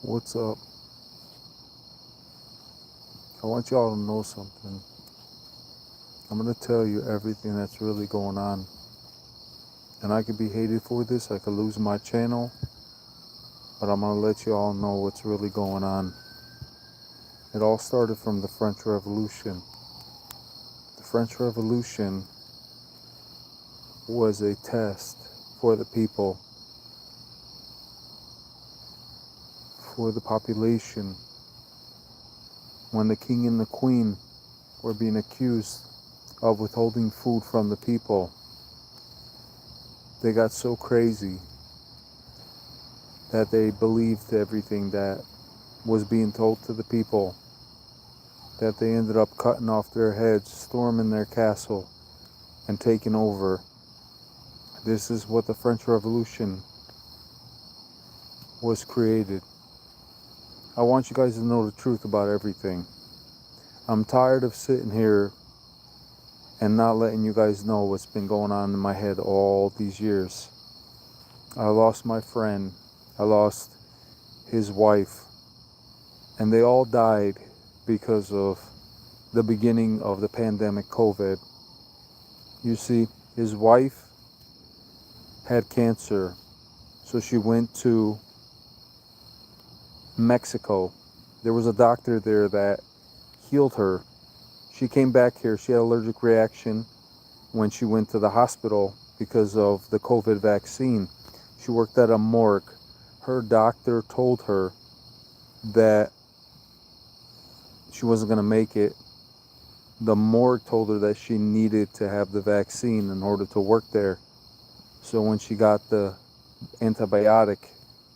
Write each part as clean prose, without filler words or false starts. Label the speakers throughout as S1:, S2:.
S1: What's up? I want y'all to know something. I'm gonna tell you everything that's really going on. And I could be hated for this, I could lose my channel, but I'm gonna let you all know what's really going on. It all started from the French Revolution. The French Revolution was a test for the people, for the population, when the king and the queen were being accused of withholding food from the people. They got so crazy that they believed everything that was being told to the people, that they ended up cutting off their heads, storming their castle, and taking over. This is what the French Revolution was created. I want you guys to know the truth about everything. I'm tired of sitting here and not letting you guys know what's been going on in my head all these years. I lost my friend, I lost his wife, and they all died because of the beginning of the pandemic COVID. You see, his wife had cancer, so she went to Mexico. There was a doctor there that healed her. She came back here, she had an allergic reaction when she went to the hospital because of the COVID vaccine. She worked at a morgue. Her doctor told her that she wasn't going to make it. The morgue told her that she needed to have the vaccine in order to work there. So when she got the antibiotic,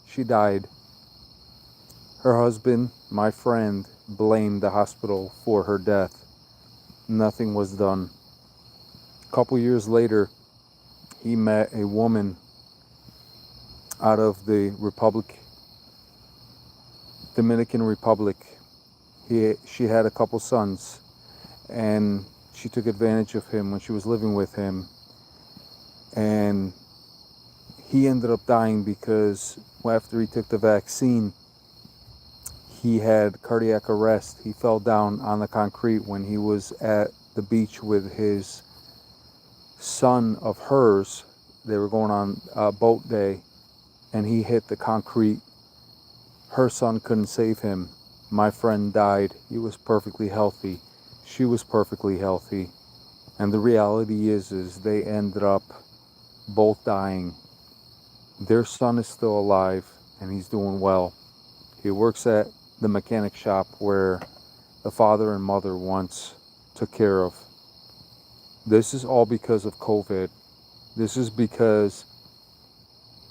S1: she died. Her husband, my friend, blamed the hospital for her death. Nothing was done. A couple years later, he met a woman out of the Dominican Republic. She had a couple sons, and she took advantage of him when she was living with him. And he ended up dying because after he took the vaccine, he had cardiac arrest. He fell down on the concrete when he was at the beach with his son of hers. They were going on a boat day, and he hit the concrete. Her son couldn't save him. My friend died. He was perfectly healthy. She was perfectly healthy. And the reality is they ended up both dying. Their son is still alive, and he's doing well. He works at the mechanic shop where the father and mother once took care of. This is all because of COVID. This is because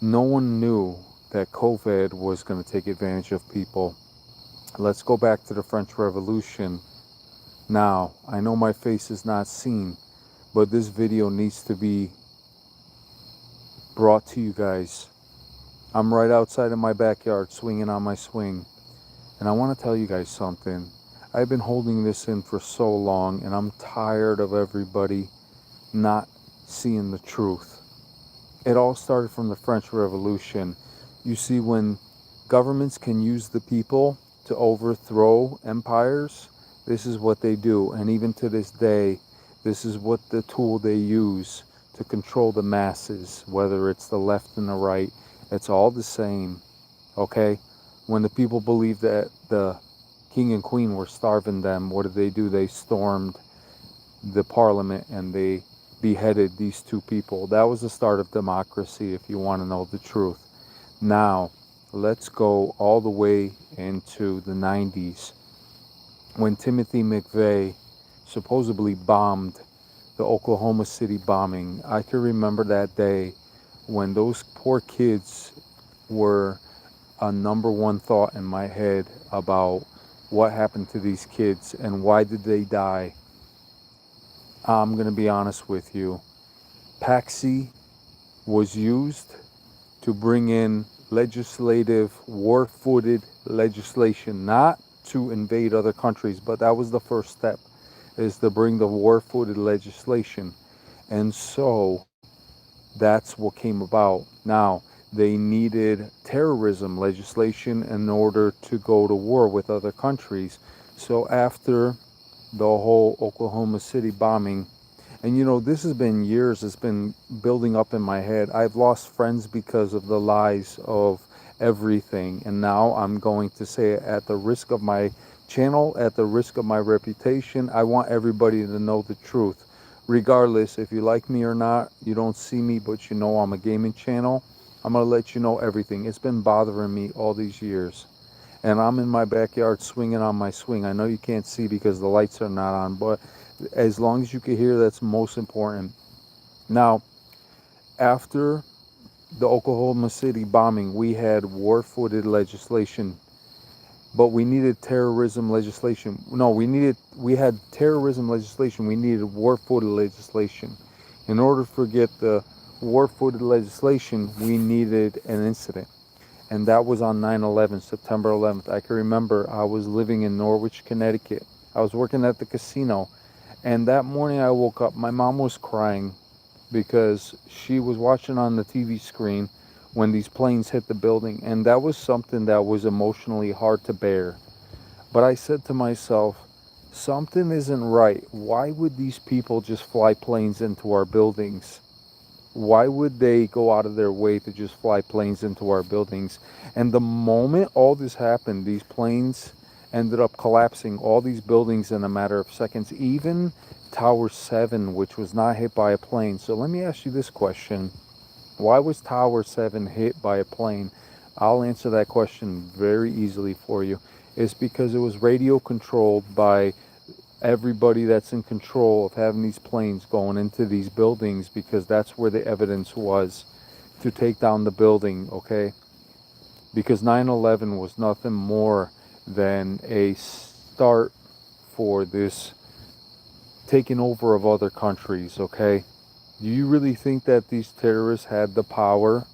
S1: no one knew that COVID was going to take advantage of people. Let's go back to the French Revolution. Now, I know my face is not seen, but this video needs to be brought to you guys. I'm right outside of my backyard swinging on my swing. And I want to tell you guys something. I've been holding this in for so long, and I'm tired of everybody not seeing the truth. It all started from the French Revolution. You see, when governments can use the people to overthrow empires, this is what they do. And even to this day, this is what the tool they use to control the masses, whether it's the left and the right. It's all the same, okay? When the people believed that the king and queen were starving them, what did they do? They stormed the parliament and they beheaded these two people. That was the start of democracy, if you want to know the truth. Now, let's go all the way into the 90s when Timothy McVeigh supposedly bombed the Oklahoma City bombing. I can remember that day when those poor kids were a number one thought in my head about what happened to these kids and why did they die. I'm going to be honest with you. Paxi was used to bring in legislative, war-footed legislation, not to invade other countries, but that was the first step, is to bring the war-footed legislation. And so that's what came about. Now, they needed terrorism legislation in order to go to war with other countries. So after the whole Oklahoma City bombing, and you know, this has been years, it's been building up in my head. I've lost friends because of the lies of everything. And now I'm going to say it at the risk of my channel, at the risk of my reputation. I want everybody to know the truth. Regardless if you like me or not, you don't see me, but you know I'm a gaming channel. I'm going to let you know everything. It's been bothering me all these years. And I'm in my backyard swinging on my swing. I know you can't see because the lights are not on, but as long as you can hear, that's most important. Now, after the Oklahoma City bombing, we had war-footed legislation, but we needed terrorism legislation. No, we had terrorism legislation. We needed war-footed legislation. In order to get the war-footed legislation, we needed an incident. And that was on 9/11, September 11th. I can remember I was living in Norwich, Connecticut. I was working at the casino. And that morning I woke up, my mom was crying because she was watching on the TV screen when these planes hit the building. And that was something that was emotionally hard to bear. But I said to myself, something isn't right. Why would these people just fly planes into our buildings? Why would they go out of their way to just fly planes into our buildings? And the moment all this happened, these planes ended up collapsing all these buildings in a matter of seconds, even Tower 7, which was not hit by a plane. So let me ask you this question. Why was Tower 7 hit by a plane? I'll answer that question very easily for you. It's because it was radio controlled by everybody that's in control of having these planes going into these buildings, because that's where the evidence was to take down the building, okay? Because 9/11 was nothing more than a start for this taking over of other countries, okay? Do you really think that these terrorists had the power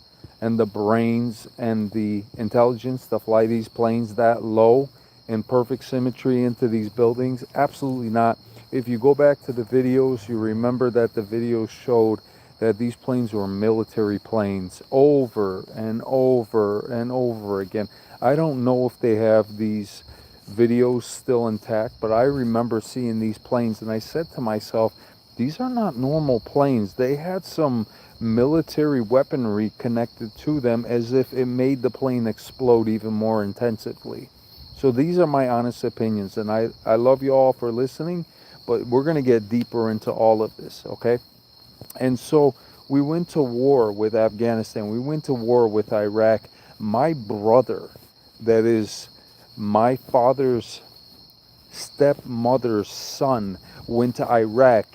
S1: and the brains and the intelligence to fly these planes that low in perfect symmetry into these buildings? Absolutely not. If you go back to the videos, you remember that the videos showed that these planes were military planes over and over and over again. I don't know if they have these videos still intact, but I remember seeing these planes and I said to myself, these are not normal planes. They had some military weaponry connected to them, as if it made the plane explode even more intensively. So these are my honest opinions, and I love you all for listening, but we're going to get deeper into all of this, okay? And so we went to war with Afghanistan. We went to war with Iraq. My brother, that is my father's stepmother's son, went to Iraq.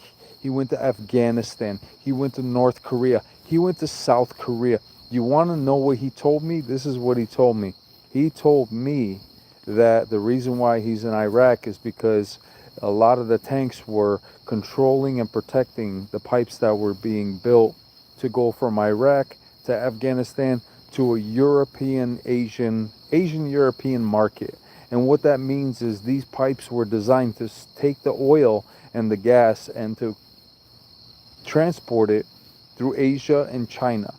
S1: He went to Afghanistan. He went to North Korea. He went to South Korea. You want to know what he told me? This is what he told me. He told me that the reason why he's in Iraq is because a lot of the tanks were controlling and protecting the pipes that were being built to go from Iraq to Afghanistan to a Asian European market. And what that means is these pipes were designed to take the oil and the gas and to transport it through Asia and China.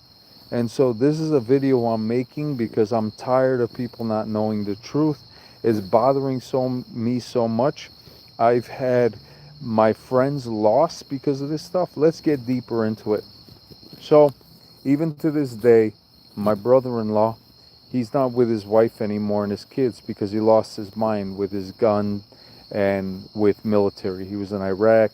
S1: And so this is a video I'm making because I'm tired of people not knowing the truth. It's bothering me so much. I've had my friends lost because of this stuff. Let's get deeper into it. So even to this day, my brother-in-law, he's not with his wife anymore and his kids because he lost his mind with his gun and with military. He was in Iraq,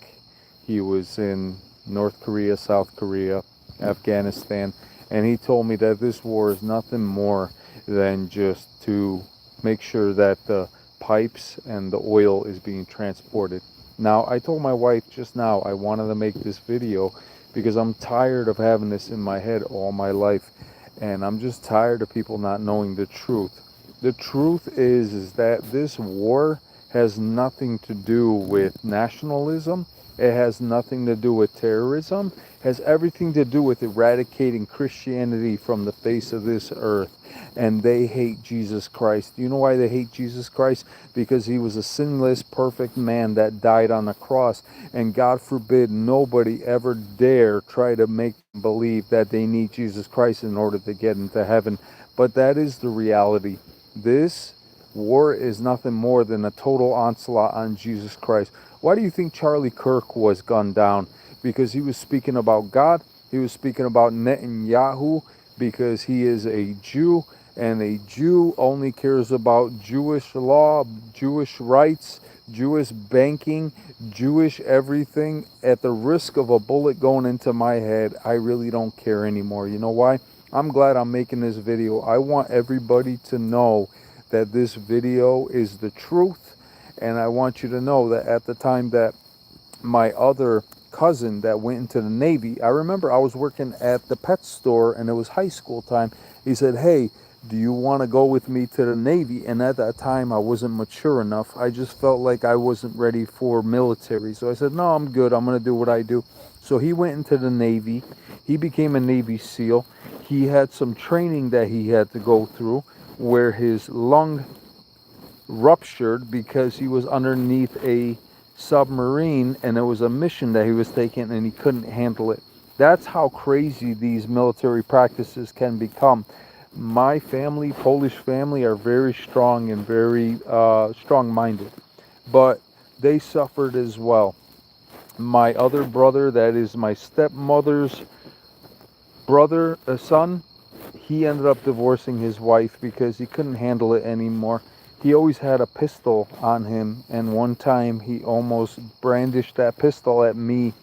S1: he was in North Korea, South Korea, Afghanistan, and he told me that this war is nothing more than just to make sure that the pipes and the oil is being transported. Now, I told my wife just now I wanted to make this video because I'm tired of having this in my head all my life. And I'm just tired of people not knowing the truth. The truth is that this war has nothing to do with nationalism. It has nothing to do with terrorism. It has everything to do with eradicating Christianity from the face of this earth. And they hate Jesus Christ. Do you know why they hate Jesus Christ? Because he was a sinless, perfect man that died on the cross. And God forbid nobody ever dare try to make them believe that they need Jesus Christ in order to get into heaven. But that is the reality. This war is nothing more than a total onslaught on Jesus Christ. Why do you think Charlie Kirk was gunned down? Because he was speaking about God. He was speaking about Netanyahu because he is a Jew, and a Jew only cares about Jewish law, Jewish rights, Jewish banking, Jewish everything. At the risk of a bullet going into my head, I really don't care anymore. You know why? I'm glad I'm making this video. I want everybody to know that this video is the truth, and I want you to know that at the time that my other cousin that went into the Navy, I remember I was working at the pet store and it was high school time. He said, hey, do you want to go with me to the Navy? And at that time I wasn't mature enough. I just felt like I wasn't ready for military. So I said, no, I'm good. I'm going to do what I do. So he went into the Navy. He became a Navy SEAL. He had some training that he had to go through where his lung ruptured because he was underneath a submarine and it was a mission that he was taking and he couldn't handle it. That's how crazy these military practices can become. My family, Polish family, are very strong and very strong-minded, but they suffered as well. My other brother, that is my stepmother's brother, a son, he ended up divorcing his wife because he couldn't handle it anymore. He always had a pistol on him, and one time he almost brandished that pistol at me.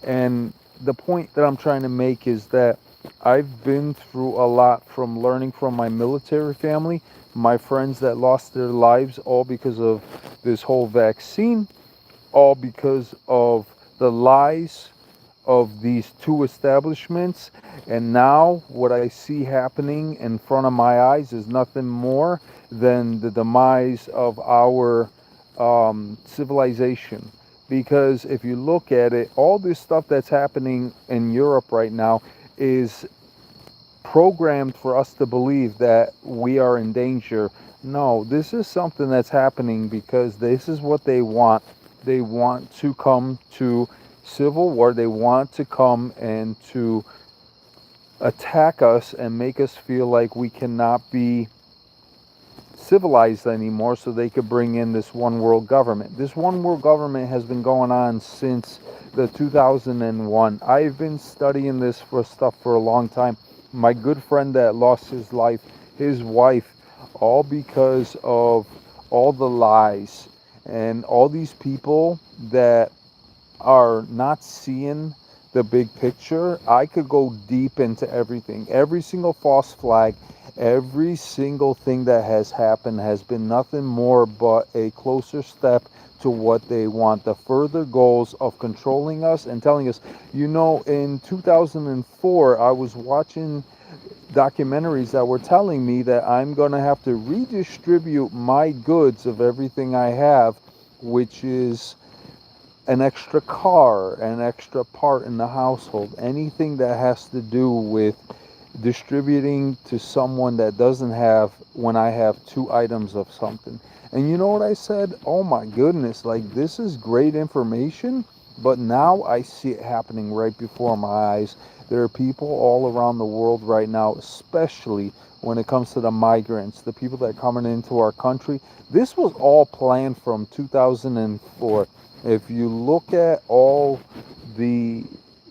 S1: And the point that I'm trying to make is that I've been through a lot from learning from my military family, my friends that lost their lives all because of this whole vaccine, all because of the lies of these two establishments. And now what I see happening in front of my eyes is nothing more than the demise of our civilization. Because if you look at it, all this stuff that's happening in Europe right now is programmed for us to believe that we are in danger. No, this is something that's happening because this is what they want. They want to come to civil war. They want to come and to attack us and make us feel like we cannot be civilized anymore, so they could bring in this one world government. This one world government has been going on since the 2001. I've been studying this for stuff for a long time. My good friend that lost his life, his wife, all because of all the lies and all these people that are not seeing the big picture. I could go deep into everything. Every single false flag, every single thing that has happened has been nothing more but a closer step to what they want. The further goals of controlling us and telling us, you know, in 2004, I was watching documentaries that were telling me that I'm going to have to redistribute my goods of everything I have, which is an extra car, an extra part in the household, anything that has to do with distributing to someone that doesn't have when I have two items of something. And you know what I said? Oh my goodness, like this is great information, but now I see it happening right before my eyes. There are people all around the world right now, especially when it comes to the migrants, the people that are coming into our country. This was all planned from 2004. If you look at all the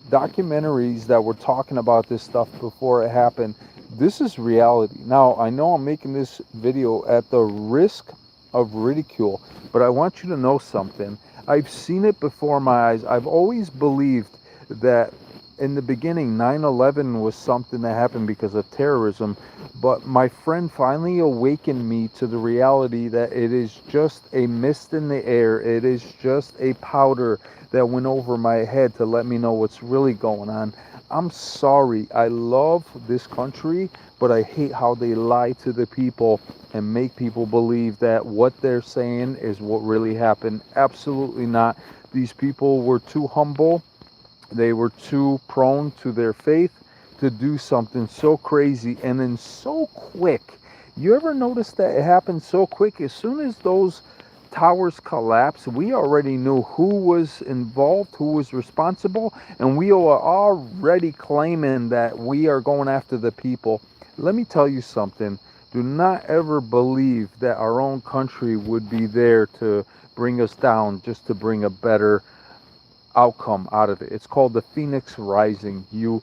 S1: documentaries that were talking about this stuff before it happened, this is reality. Now, I know I'm making this video at the risk of ridicule, but I want you to know something. I've seen it before my eyes. I've always believed that in the beginning, 9/11 was something that happened because of terrorism, but my friend finally awakened me to the reality that it is just a mist in the air. It is just a powder that went over my head to let me know what's really going on. I'm sorry. I love this country, but I hate how they lie to the people and make people believe that what they're saying is what really happened. Absolutely not. These people were too humble. They were too prone to their faith to do something so crazy and then so quick. You ever notice that it happened so quick? As soon as those towers collapsed, we already knew who was involved, who was responsible, and we are already claiming that we are going after the people. Let me tell you something. Do not ever believe that our own country would be there to bring us down just to bring a better outcome out of it. It's called the phoenix rising. You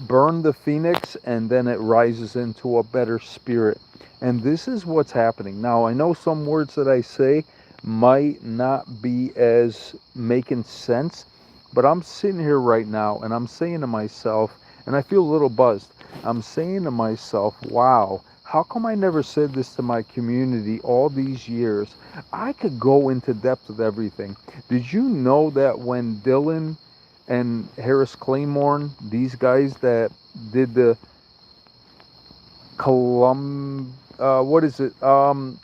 S1: burn the phoenix and then it rises into a better spirit. And this is what's happening. Now, I know some words that I say might not be as making sense, but I'm sitting here right now and I'm saying to myself, and I feel a little buzzed. I'm saying to myself, wow, how come I never said this to my community all these years? I could go into depth with everything. Did you know that when Dylan and Harris Claymore, these guys that did the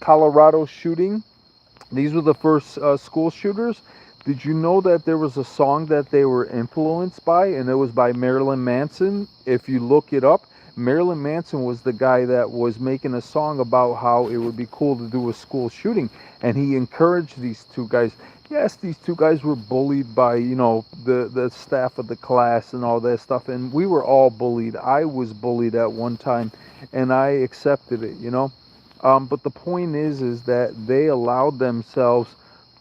S1: Colorado shooting, these were the first school shooters. Did you know that there was a song that they were influenced by, and it was by Marilyn Manson? If you look it up, Marilyn Manson was the guy that was making a song about how it would be cool to do a school shooting, and he encouraged these two guys. Yes, these two guys were bullied by, the staff of the class and all that stuff, and we were all bullied. I was bullied at one time, and I accepted it. But the point is that they allowed themselves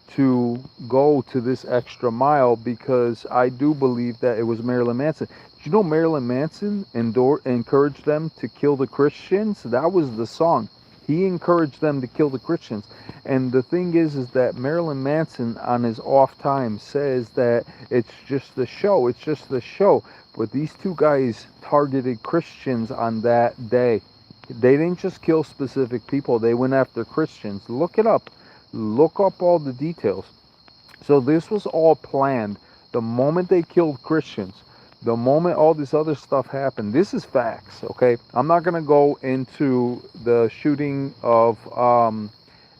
S1: to go to this extra mile because I do believe that it was Marilyn Manson. Did you know Marilyn Manson encouraged them to kill the Christians? That was the song. He encouraged them to kill the Christians. And the thing is that Marilyn Manson on his off time says that it's just the show. It's just the show. But these two guys targeted Christians on that day. They didn't just kill specific people. They went after Christians. Look it up. Look up all the details. So this was all planned. The moment they killed Christians, the moment all this other stuff happened, this is facts, okay? I'm not going to go into the shooting of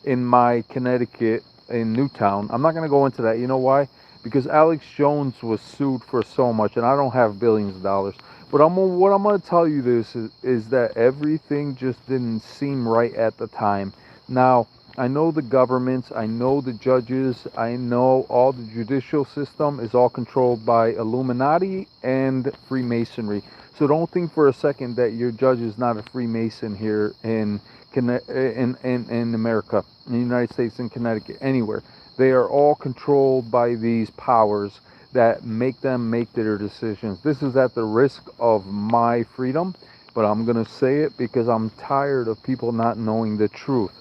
S1: in my Connecticut in Newtown. I'm not going to go into that. You know why? Because Alex Jones was sued for so much, and I don't have billions of dollars. But what I'm going to tell you is that everything just didn't seem right at the time. Now, I know the governments, I know the judges, I know all the judicial system is all controlled by Illuminati and Freemasonry. So don't think for a second that your judge is not a Freemason here in America, in the United States, in Connecticut, anywhere. They are all controlled by these powers that make them make their decisions. This is at the risk of my freedom, but I'm going to say it because I'm tired of people not knowing the truth.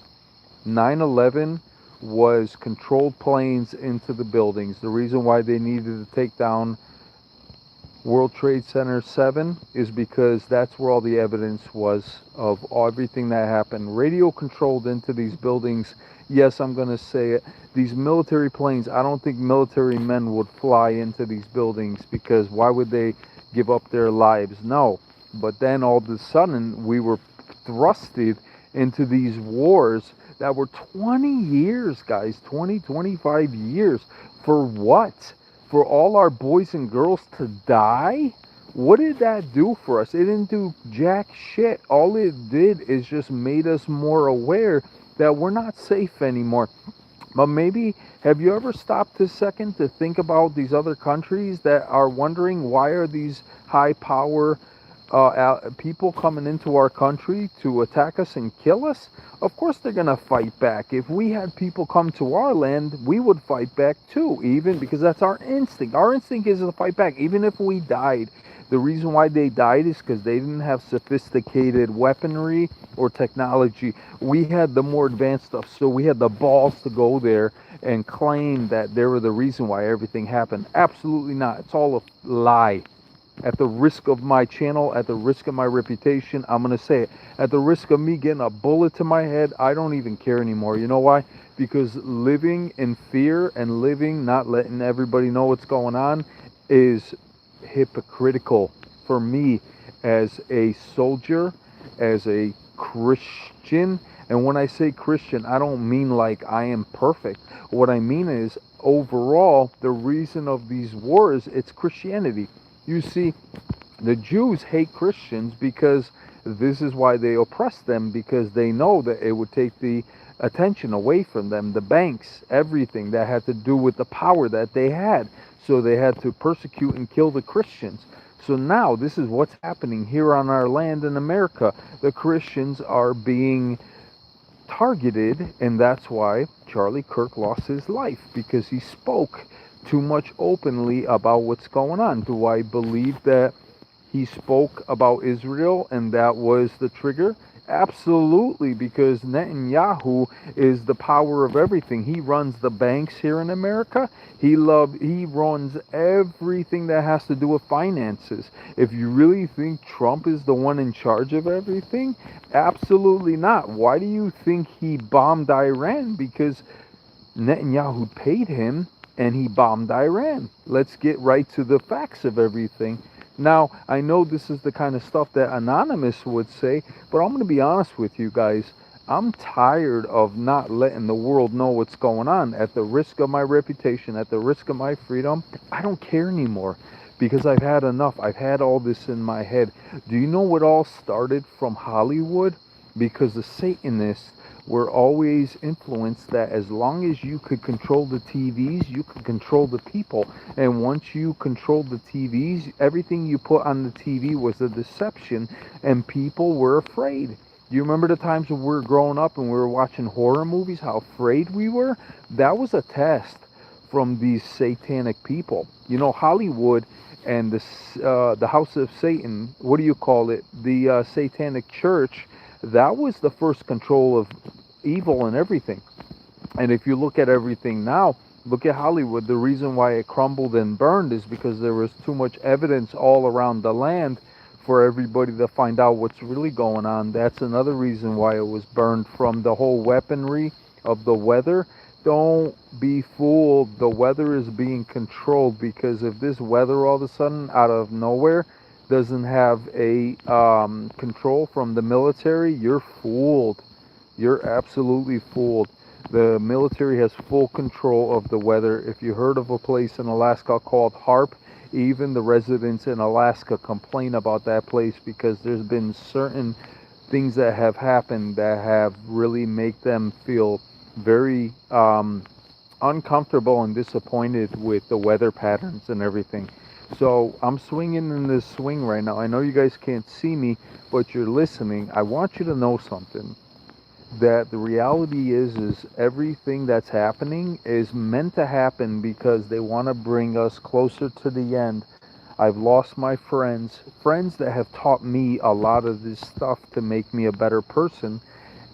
S1: 9/11 was controlled planes into the buildings. The reason why they needed to take down World Trade Center 7 is because that's where all the evidence was of everything that happened. Radio controlled into these buildings. Yes, I'm going to say it. These military planes, I don't think military men would fly into these buildings because why would they give up their lives? No. But then all of a sudden we were thrusted into these wars that were 20 years, guys, 25 years. For what? For all our boys and girls to die? What did that do for us? It didn't do jack shit. All it did is just made us more aware that we're not safe anymore. But maybe, have you ever stopped a second to think about these other countries that are wondering why are these high power people coming into our country to attack us and kill us? Of course they're going to fight back. If we had people come to our land, we would fight back too, even because that's our instinct. Our instinct is to fight back, even if we died. The reason why they died is because they didn't have sophisticated weaponry or technology. We had the more advanced stuff, so we had the balls to go there and claim that they were the reason why everything happened. Absolutely not. It's all a lie. At the risk of my channel, at the risk of my reputation, I'm going to say it. At the risk of me getting a bullet to my head, I don't even care anymore. You know why? Because living in fear and not letting everybody know what's going on is hypocritical. for me as a soldier, as a Christian. And when I say Christian, I don't mean like I am perfect. What I mean is, overall, the reason of these wars, it's Christianity. You see, the Jews hate Christians because this is why they oppress them, because they know that it would take the attention away from them, the banks, everything that had to do with the power that they had. So they had to persecute and kill the Christians. So now this is what's happening here on our land in America. The Christians are being targeted, and that's why Charlie Kirk lost his life, because he spoke too much openly about what's going on. Do I believe that he spoke about Israel and that was the trigger? Absolutely, because Netanyahu is the power of everything. He runs the banks here in America. He runs everything that has to do with finances. If you really think Trump is the one in charge of everything, absolutely not. Why do you think he bombed Iran? Because Netanyahu paid him and he bombed Iran. Let's get right to the facts of everything. Now, I know this is the kind of stuff that Anonymous would say, but I'm going to be honest with you guys. I'm tired of not letting the world know what's going on. At the risk of my reputation, at the risk of my freedom, I don't care anymore, because I've had enough. I've had all this in my head. Do you know what all started from Hollywood? Because the Satanists were always influenced that as long as you could control the TVs, you could control the people. And once you controlled the TVs, everything you put on the TV was a deception, and people were afraid. You remember the times when we were growing up and we were watching horror movies, how afraid we were? That was a test from these satanic people. You know, Hollywood and the House of Satan, what do you call it? The Satanic Church, that was the first control of evil and everything. And if you look at everything now, look at Hollywood. The reason why it crumbled and burned is because there was too much evidence all around the land for everybody to find out what's really going on. That's another reason why it was burned, from the whole weaponry of the weather. Don't be fooled. The weather is being controlled, because if this weather all of a sudden out of nowhere doesn't have a control from the military, you're fooled. You're absolutely fooled. The military has full control of the weather. If you heard of a place in Alaska called Harp, even the residents in Alaska complain about that place, because there's been certain things that have happened that have really made them feel very uncomfortable and disappointed with the weather patterns and everything. So I'm swinging in this swing right now. I know you guys can't see me, but you're listening. I want you to know something. That the reality is everything that's happening is meant to happen, because they want to bring us closer to the end. I've lost my friends that have taught me a lot of this stuff to make me a better person,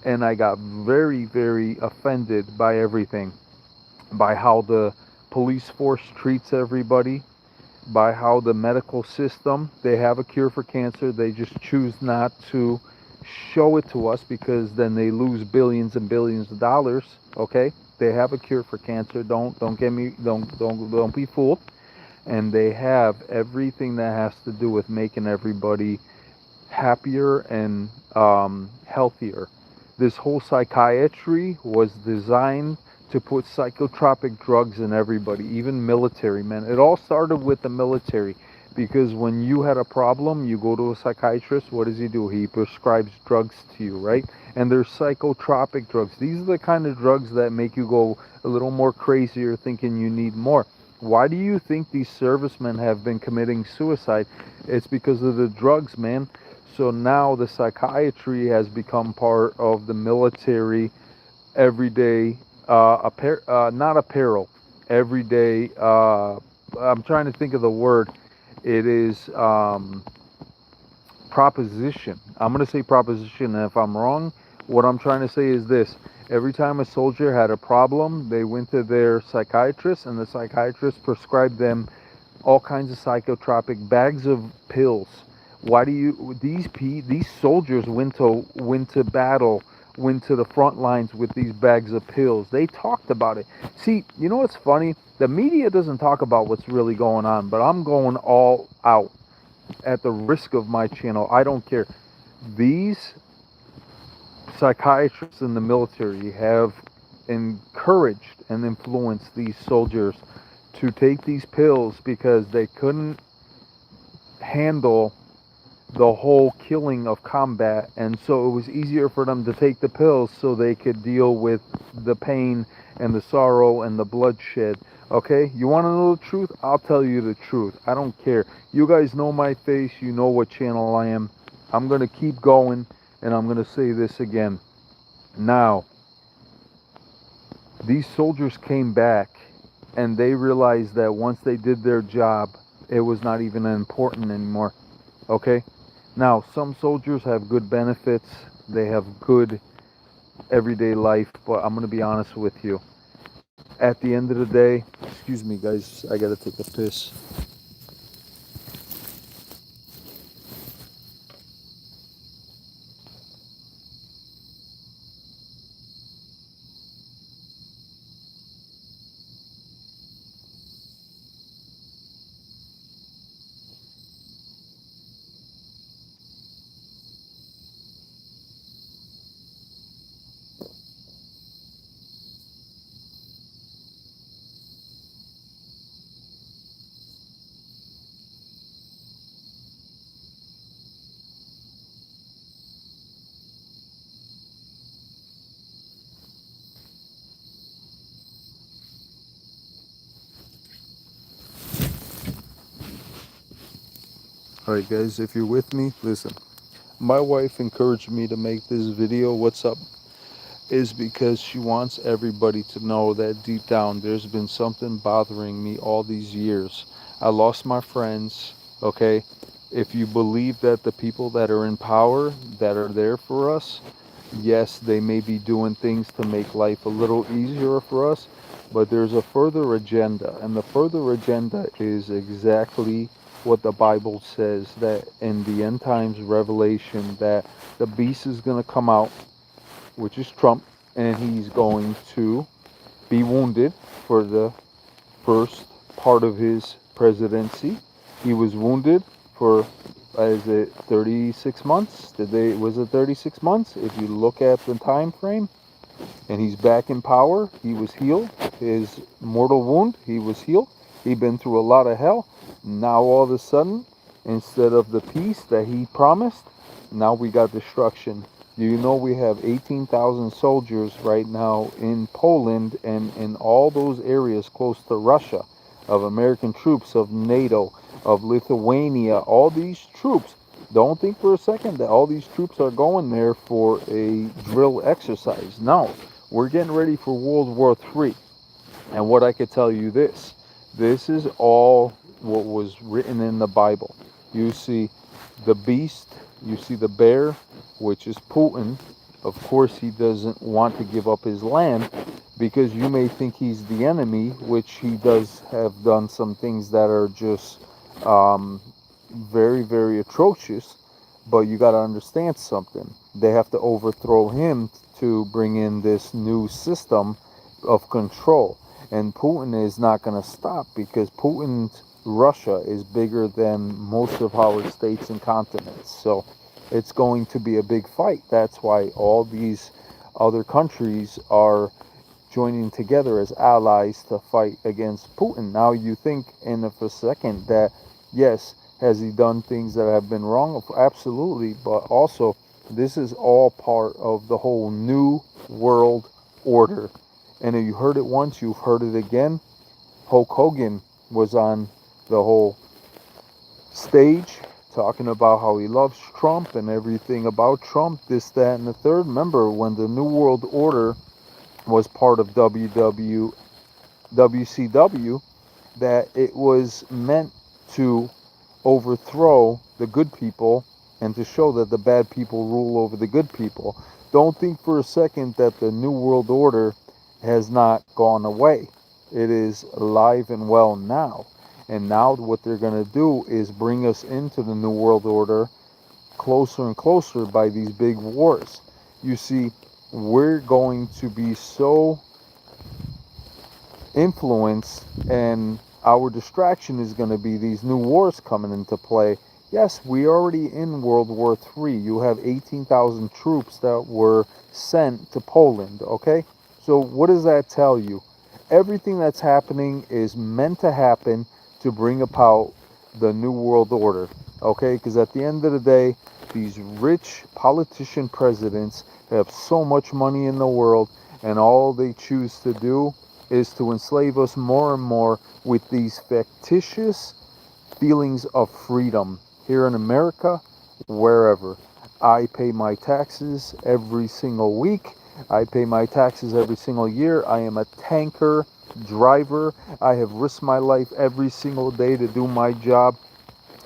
S1: and I got very, very offended by everything, by how the police force treats everybody, by how the medical system, they have a cure for cancer, they just choose not to show it to us, because then they lose billions and billions of dollars. Okay, they have a cure for cancer. Don't be fooled. And they have everything that has to do with making everybody happier and healthier. This whole psychiatry was designed to put psychotropic drugs in everybody, even military men. It all started with the military, because when you had a problem, you go to a psychiatrist. What does he do? He prescribes drugs to you, right? And they're psychotropic drugs. These are the kind of drugs that make you go a little more crazier, thinking you need more. Why do you think these servicemen have been committing suicide? It's because of the drugs, man. So now the psychiatry has become part of the military everyday, not apparel, everyday, I'm trying to think of the word. It is proposition. I'm going to say proposition, and if I'm wrong, what I'm trying to say is this. Every time a soldier had a problem, they went to their psychiatrist, and the psychiatrist prescribed them all kinds of psychotropic bags of pills. Why do you, these soldiers went to battle, went to the front lines with these bags of pills. They talked about it. See, you know what's funny? The media doesn't talk about what's really going on, but I'm going all out. at the risk of my channel, I don't care. These psychiatrists in the military have encouraged and influenced these soldiers to take these pills because they couldn't handle the whole killing of combat, and so it was easier for them to take the pills so they could deal with the pain and the sorrow and the bloodshed. Okay, you want to know the truth? I'll tell you the truth. I don't care. You guys know my face, you know what channel I am. I'm going to keep going, and I'm going to say this again. Now, these soldiers came back and they realized that once they did their job, it was not even important anymore. Okay, now some soldiers have good benefits, they have good everyday life, but I'm going to be honest with you. At the end of the day, excuse me guys, I gotta take a piss. Alright guys, if you're with me, listen. My wife encouraged me to make this video. What's up? Is because she wants everybody to know that deep down there's been something bothering me all these years. I lost my friends, okay? If you believe that the people that are in power, that are there for us, yes, they may be doing things to make life a little easier for us, but there's a further agenda, and the further agenda is exactly what the Bible says, that in the end times revelation, that the beast is going to come out, which is Trump, and he's going to be wounded for the first part of his presidency. He was wounded for, is it 36 months? Was it 36 months? If you look at the time frame, and he's back in power. He was healed. His mortal wound, he was healed. He'd been through a lot of hell. Now all of a sudden, instead of the peace that he promised, now we got destruction. Do you know we have 18,000 soldiers right now in Poland and in all those areas close to Russia, of American troops, of NATO, of Lithuania, all these troops. Don't think for a second that all these troops are going there for a drill exercise. No, we're getting ready for World War III. And what I could tell you this is all what was written in the Bible. You see the beast, you see the bear, which is Putin. Of course, he doesn't want to give up his land because you may think he's the enemy, which he does have done some things that are just very, very atrocious. But you got to understand something. They have to overthrow him to bring in this new system of control. And Putin is not going to stop because Putin's Russia is bigger than most of our states and continents. So it's going to be a big fight. That's why all these other countries are joining together as allies to fight against Putin. Now you think in a second that, yes, has he done things that have been wrong? Absolutely. But also, this is all part of the whole new world order. And if you heard it once, you've heard it again. Hulk Hogan was on the whole stage talking about how he loves Trump and everything about Trump, this, that, and the third. Remember when the New World Order was part of WCW, that it was meant to overthrow the good people and to show that the bad people rule over the good people. Don't think for a second that the New World Order has not gone away. It is alive and well now. And now what they're going to do is bring us into the New World Order closer and closer by these big wars. You see, we're going to be so influenced, and our distraction is going to be these new wars coming into play. Yes, we already in World War III. You have 18,000 troops that were sent to Poland, okay? So what does that tell you? Everything that's happening is meant to happen to bring about the New World Order, okay? Because at the end of the day, these rich politician presidents have so much money in the world, and all they choose to do is to enslave us more and more with these fictitious feelings of freedom here in America, wherever. I pay my taxes every single week. I pay my taxes every single year. I am a tanker driver. I have risked my life every single day to do my job.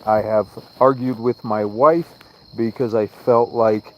S1: I have argued with my wife because I felt like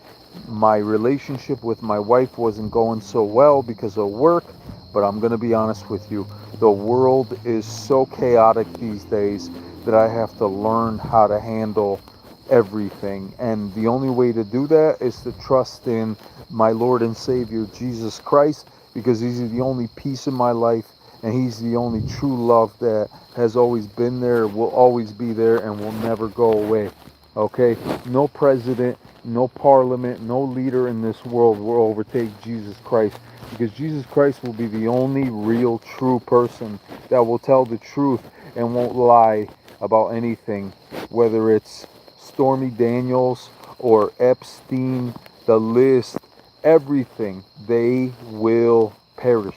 S1: my relationship with my wife wasn't going so well because of work. But I'm going to be honest with you. The world is so chaotic these days that I have to learn how to handle everything. And the only way to do that is to trust in my Lord and Savior, Jesus Christ, because He's the only peace in my life, and He's the only true love that has always been there, will always be there, and will never go away. Okay? No president, no parliament, no leader in this world will overtake Jesus Christ, because Jesus Christ will be the only real true person that will tell the truth and won't lie about anything, whether it's Stormy Daniels or Epstein, the list, everything, they will perish.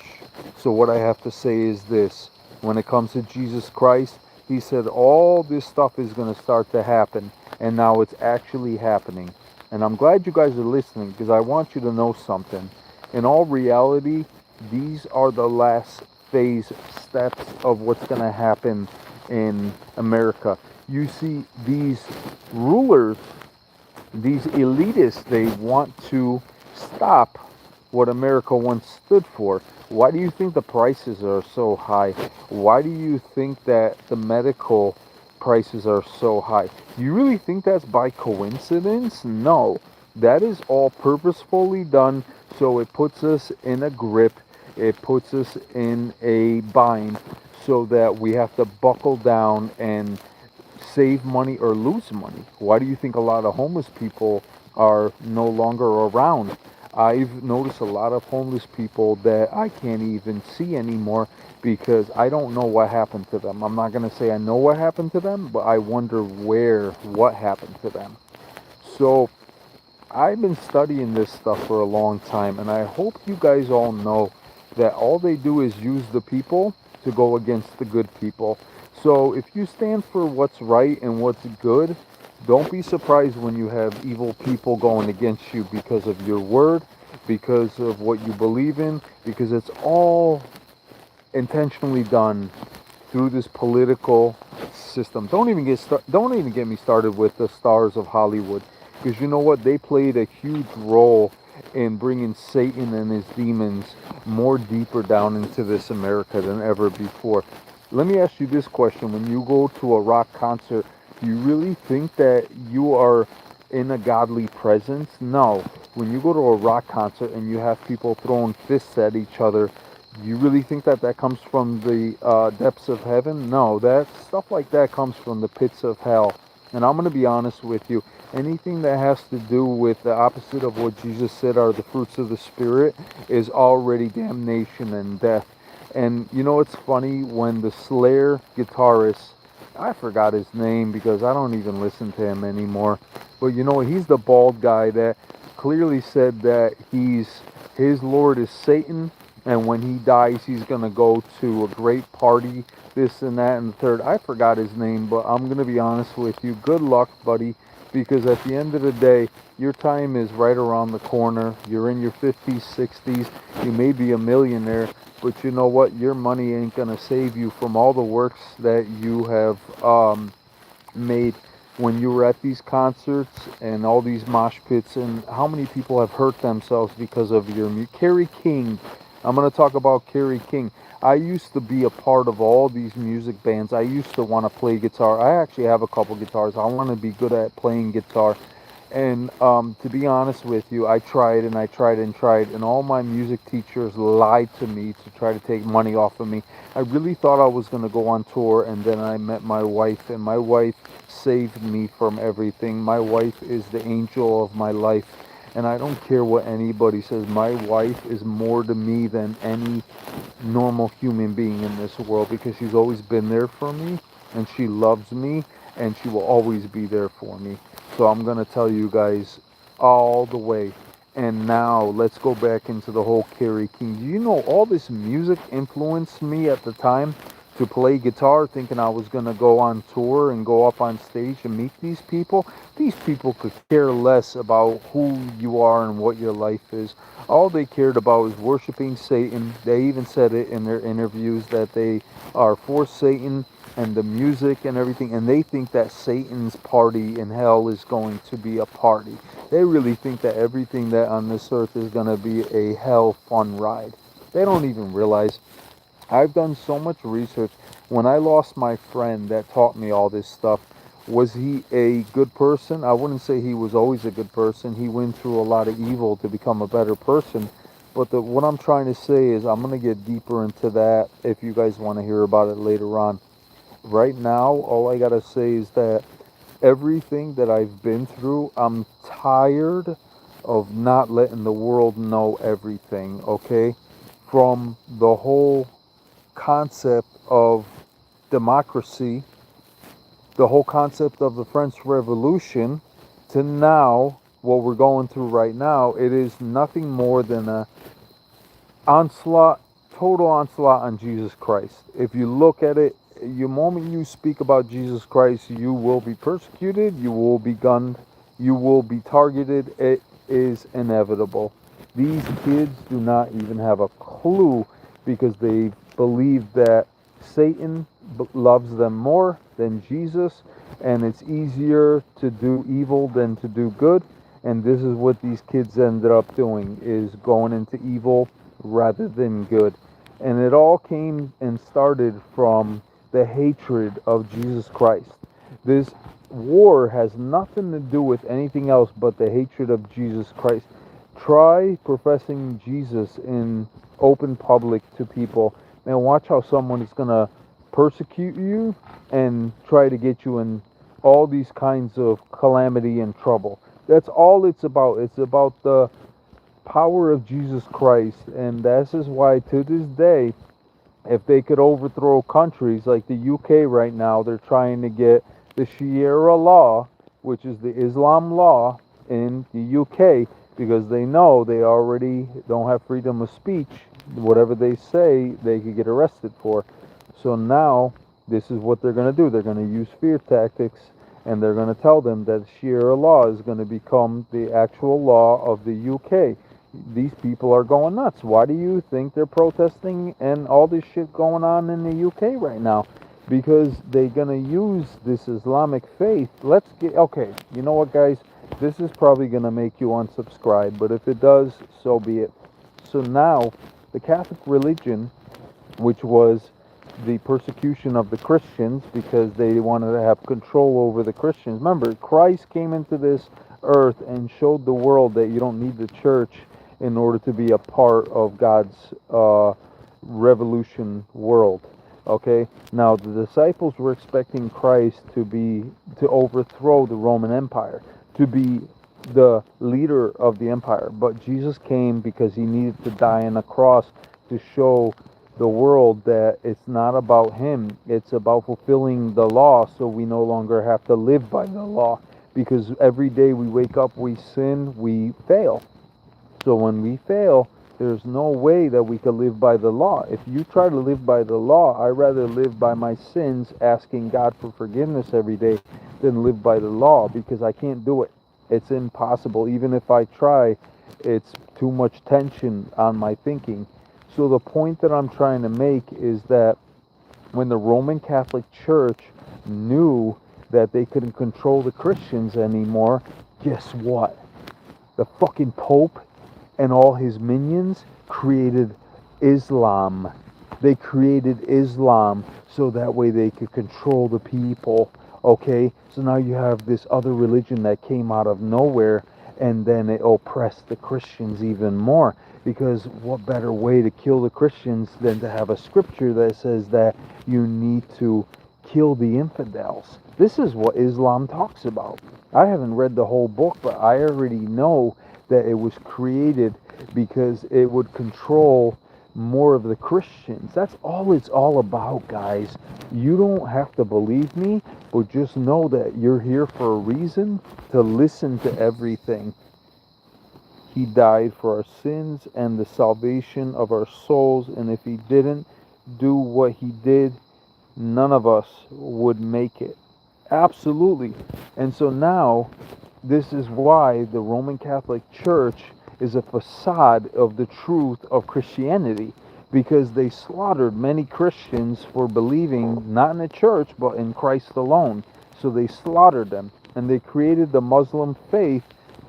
S1: So what I have to say is this: when it comes to Jesus Christ, He said all this stuff is going to start to happen, and now it's actually happening. And I'm glad you guys are listening, because I want you to know something. In all reality, these are the last phase steps of what's going to happen in America. You see, these rulers, these elitists, they want to stop what America once stood for. Why do you think the prices are so high? Why do you think that the medical prices are so high? Do you really think that's by coincidence? No. That is all purposefully done, so it puts us in a grip, it puts us in a bind, so that we have to buckle down and save money or lose money. Why do you think a lot of homeless people are no longer around? I've noticed a lot of homeless people that I can't even see anymore because I don't know what happened to them. I'm not going to say I know what happened to them, but I wonder what happened to them. So I've been studying this stuff for a long time, and I hope you guys all know that all they do is use the people to go against the good people. So if you stand for what's right and what's good, don't be surprised when you have evil people going against you because of your word, because of what you believe in, because it's all intentionally done through this political system. Don't even get me started with the stars of Hollywood, because you know what? They played a huge role in bringing Satan and his demons more deeper down into this America than ever before. Let me ask you this question: when you go to a rock concert, do you really think that you are in a godly presence? No. When you go to a rock concert and you have people throwing fists at each other, do you really think that that comes from the depths of heaven? No, that stuff like that comes from the pits of hell. And I'm going to be honest with you. Anything that has to do with the opposite of what Jesus said are the fruits of the Spirit is already damnation and death. And you know, it's funny when the Slayer guitarist, I forgot his name because I don't even listen to him anymore. But you know, he's the bald guy that clearly said that his Lord is Satan, and when he dies, he's gonna go to a great party, this and that and the third. I forgot his name, but I'm gonna be honest with you. Good luck, buddy, because at the end of the day, your time is right around the corner. You're in your 50s, 60s. You may be a millionaire, but you know what? Your money ain't gonna save you from all the works that you have made when you were at these concerts and all these mosh pits, and how many people have hurt themselves because of your music. Kerry King. I'm going to talk about Kerry King. I used to be a part of all these music bands. I used to want to play guitar. I actually have a couple guitars. I want to be good at playing guitar. And to be honest with you, I tried and I tried and tried, and all my music teachers lied to me to try to take money off of me. I really thought I was going to go on tour, and then I met my wife, and my wife saved me from everything. My wife is the angel of my life, and I don't care what anybody says. My wife is more to me than any normal human being in this world because she's always been there for me and she loves me and she will always be there for me. So I'm going to tell you guys all the way. And now let's go back into the whole Kerry King. Do you know all this music influenced me at the time to play guitar, thinking I was going to go on tour and go up on stage and meet these people? These people could care less about who you are and what your life is. All they cared about was worshiping Satan. They even said it in their interviews that they are for Satan and the music and everything, and they think that Satan's party in hell is going to be a party. They really think that everything that on this earth is going to be a hell fun ride. They don't even realize. I've done so much research. When I lost my friend that taught me all this stuff, was he a good person? I wouldn't say he was always a good person. He went through a lot of evil to become a better person. But what I'm trying to say is I'm going to get deeper into that if you guys want to hear about it later on. Right now, all I got to say is that everything that I've been through, I'm tired of not letting the world know everything, okay? From the whole concept of democracy, the whole concept of the French Revolution, to now, what we're going through right now, it is nothing more than a onslaught, total onslaught on Jesus Christ. If you look at it, the moment you speak about Jesus Christ, you will be persecuted, you will be gunned, you will be targeted. It is inevitable. These kids do not even have a clue because they believe that Satan loves them more than Jesus, and it's easier to do evil than to do good. And this is what these kids ended up doing, is going into evil rather than good. And it all came and started from the hatred of Jesus Christ. This war has nothing to do with anything else but the hatred of Jesus Christ. Try professing Jesus in open public to people and watch how someone is going to persecute you and try to get you in all these kinds of calamity and trouble. That's all it's about. It's about the power of Jesus Christ, and this is why to this day, if they could overthrow countries like the UK right now, they're trying to get the Sharia law, which is the Islam law in the UK, because they know they already don't have freedom of speech. Whatever they say, they could get arrested for. So now, this is what they're going to do. They're going to use fear tactics, and they're going to tell them that Sharia law is going to become the actual law of the UK. These people are going nuts. Why do you think they're protesting and all this shit going on in the UK right now? Because they're going to use this Islamic faith. Okay, you know what, guys? This is probably going to make you unsubscribe, but if it does, so be it. So now, the Catholic religion, which was the persecution of the Christians because they wanted to have control over the Christians. Remember, Christ came into this earth and showed the world that you don't need the church in order to be a part of God's revolution world. Okay, now the disciples were expecting Christ to overthrow the Roman Empire, to be the leader of the empire, but Jesus came because he needed to die on a cross to show the world that it's not about him, it's about fulfilling the law, so we no longer have to live by the law, because every day we wake up, we sin, we fail. So when we fail, there's no way that we could live by the law. If you try to live by the law, I'd rather live by my sins, asking God for forgiveness every day, than live by the law, because I can't do it. It's impossible. Even if I try, it's too much tension on my thinking. So the point that I'm trying to make is that when the Roman Catholic Church knew that they couldn't control the Christians anymore, guess what? The fucking Pope and all his minions created Islam. They created Islam so that way they could control the people. Okay, so now you have this other religion that came out of nowhere, and then it oppressed the Christians even more. Because what better way to kill the Christians than to have a scripture that says that you need to kill the infidels? This is what Islam talks about. I haven't read the whole book, but I already know that it was created because it would control more of the Christians. That's all it's all about, guys. You don't have to believe me, but just know that you're here for a reason, to listen to everything. He died for our sins and the salvation of our souls, and if he didn't do what he did, none of us would make it. Absolutely. And so now, this is why the Roman Catholic Church is a facade of the truth of Christianity, because they slaughtered many Christians for believing not in a church but in Christ alone. So they slaughtered them, and they created the Muslim faith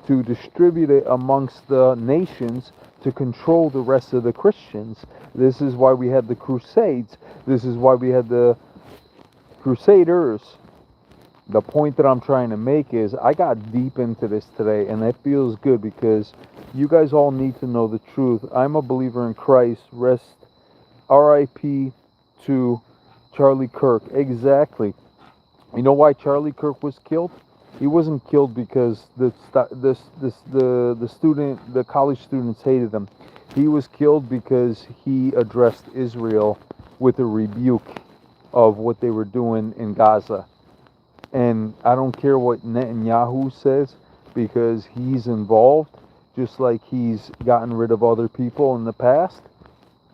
S1: to distribute it amongst the nations to control the rest of the Christians. This is why we had the Crusades. This is why we had the Crusaders. The point that I'm trying to make is I got deep into this today, and that feels good because you guys all need to know the truth. I'm a believer in Christ. Rest RIP to Charlie Kirk. Exactly. You know why Charlie Kirk was killed? He wasn't killed because the college students hated him. He was killed because he addressed Israel with a rebuke of what they were doing in Gaza. And I don't care what Netanyahu says, because he's involved, just like he's gotten rid of other people in the past.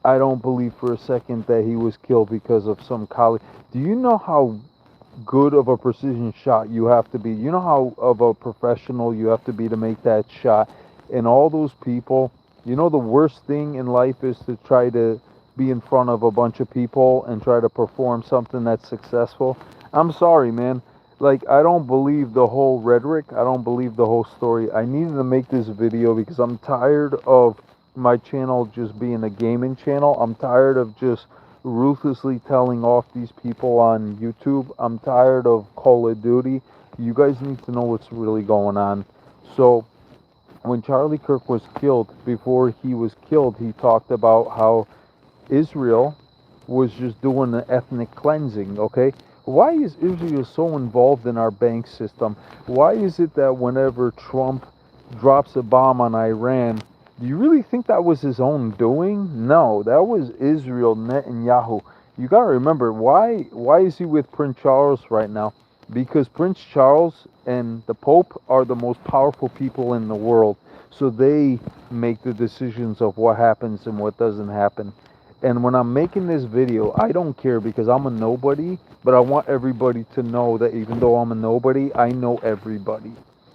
S1: I don't believe for a second that he was killed because of some college. Do you know how good of a precision shot you have to be? You know how of a professional you have to be to make that shot? And all those people, you know, the worst thing in life is to try to be in front of a bunch of people and try to perform something that's successful. I'm sorry, man. Like, I don't believe the whole rhetoric. I don't believe the whole story. I needed to make this video because I'm tired of my channel just being a gaming channel. I'm tired of just ruthlessly telling off these people on YouTube. I'm tired of Call of Duty. You guys need to know what's really going on. So, when Charlie Kirk was killed, before he was killed, he talked about how Israel was just doing the ethnic cleansing, okay? Why is Israel so involved in our bank system? Why is it that whenever Trump drops a bomb on Iran, do you really think that was his own doing? No, that was Israel, Netanyahu. You got to remember, why is he with Prince Charles right now? Because Prince Charles and the Pope are the most powerful people in the world. So they make the decisions of what happens and what doesn't happen. And when I'm making this video, I don't care because I'm a nobody, but I want everybody to know that even though I'm a nobody, I know everybody.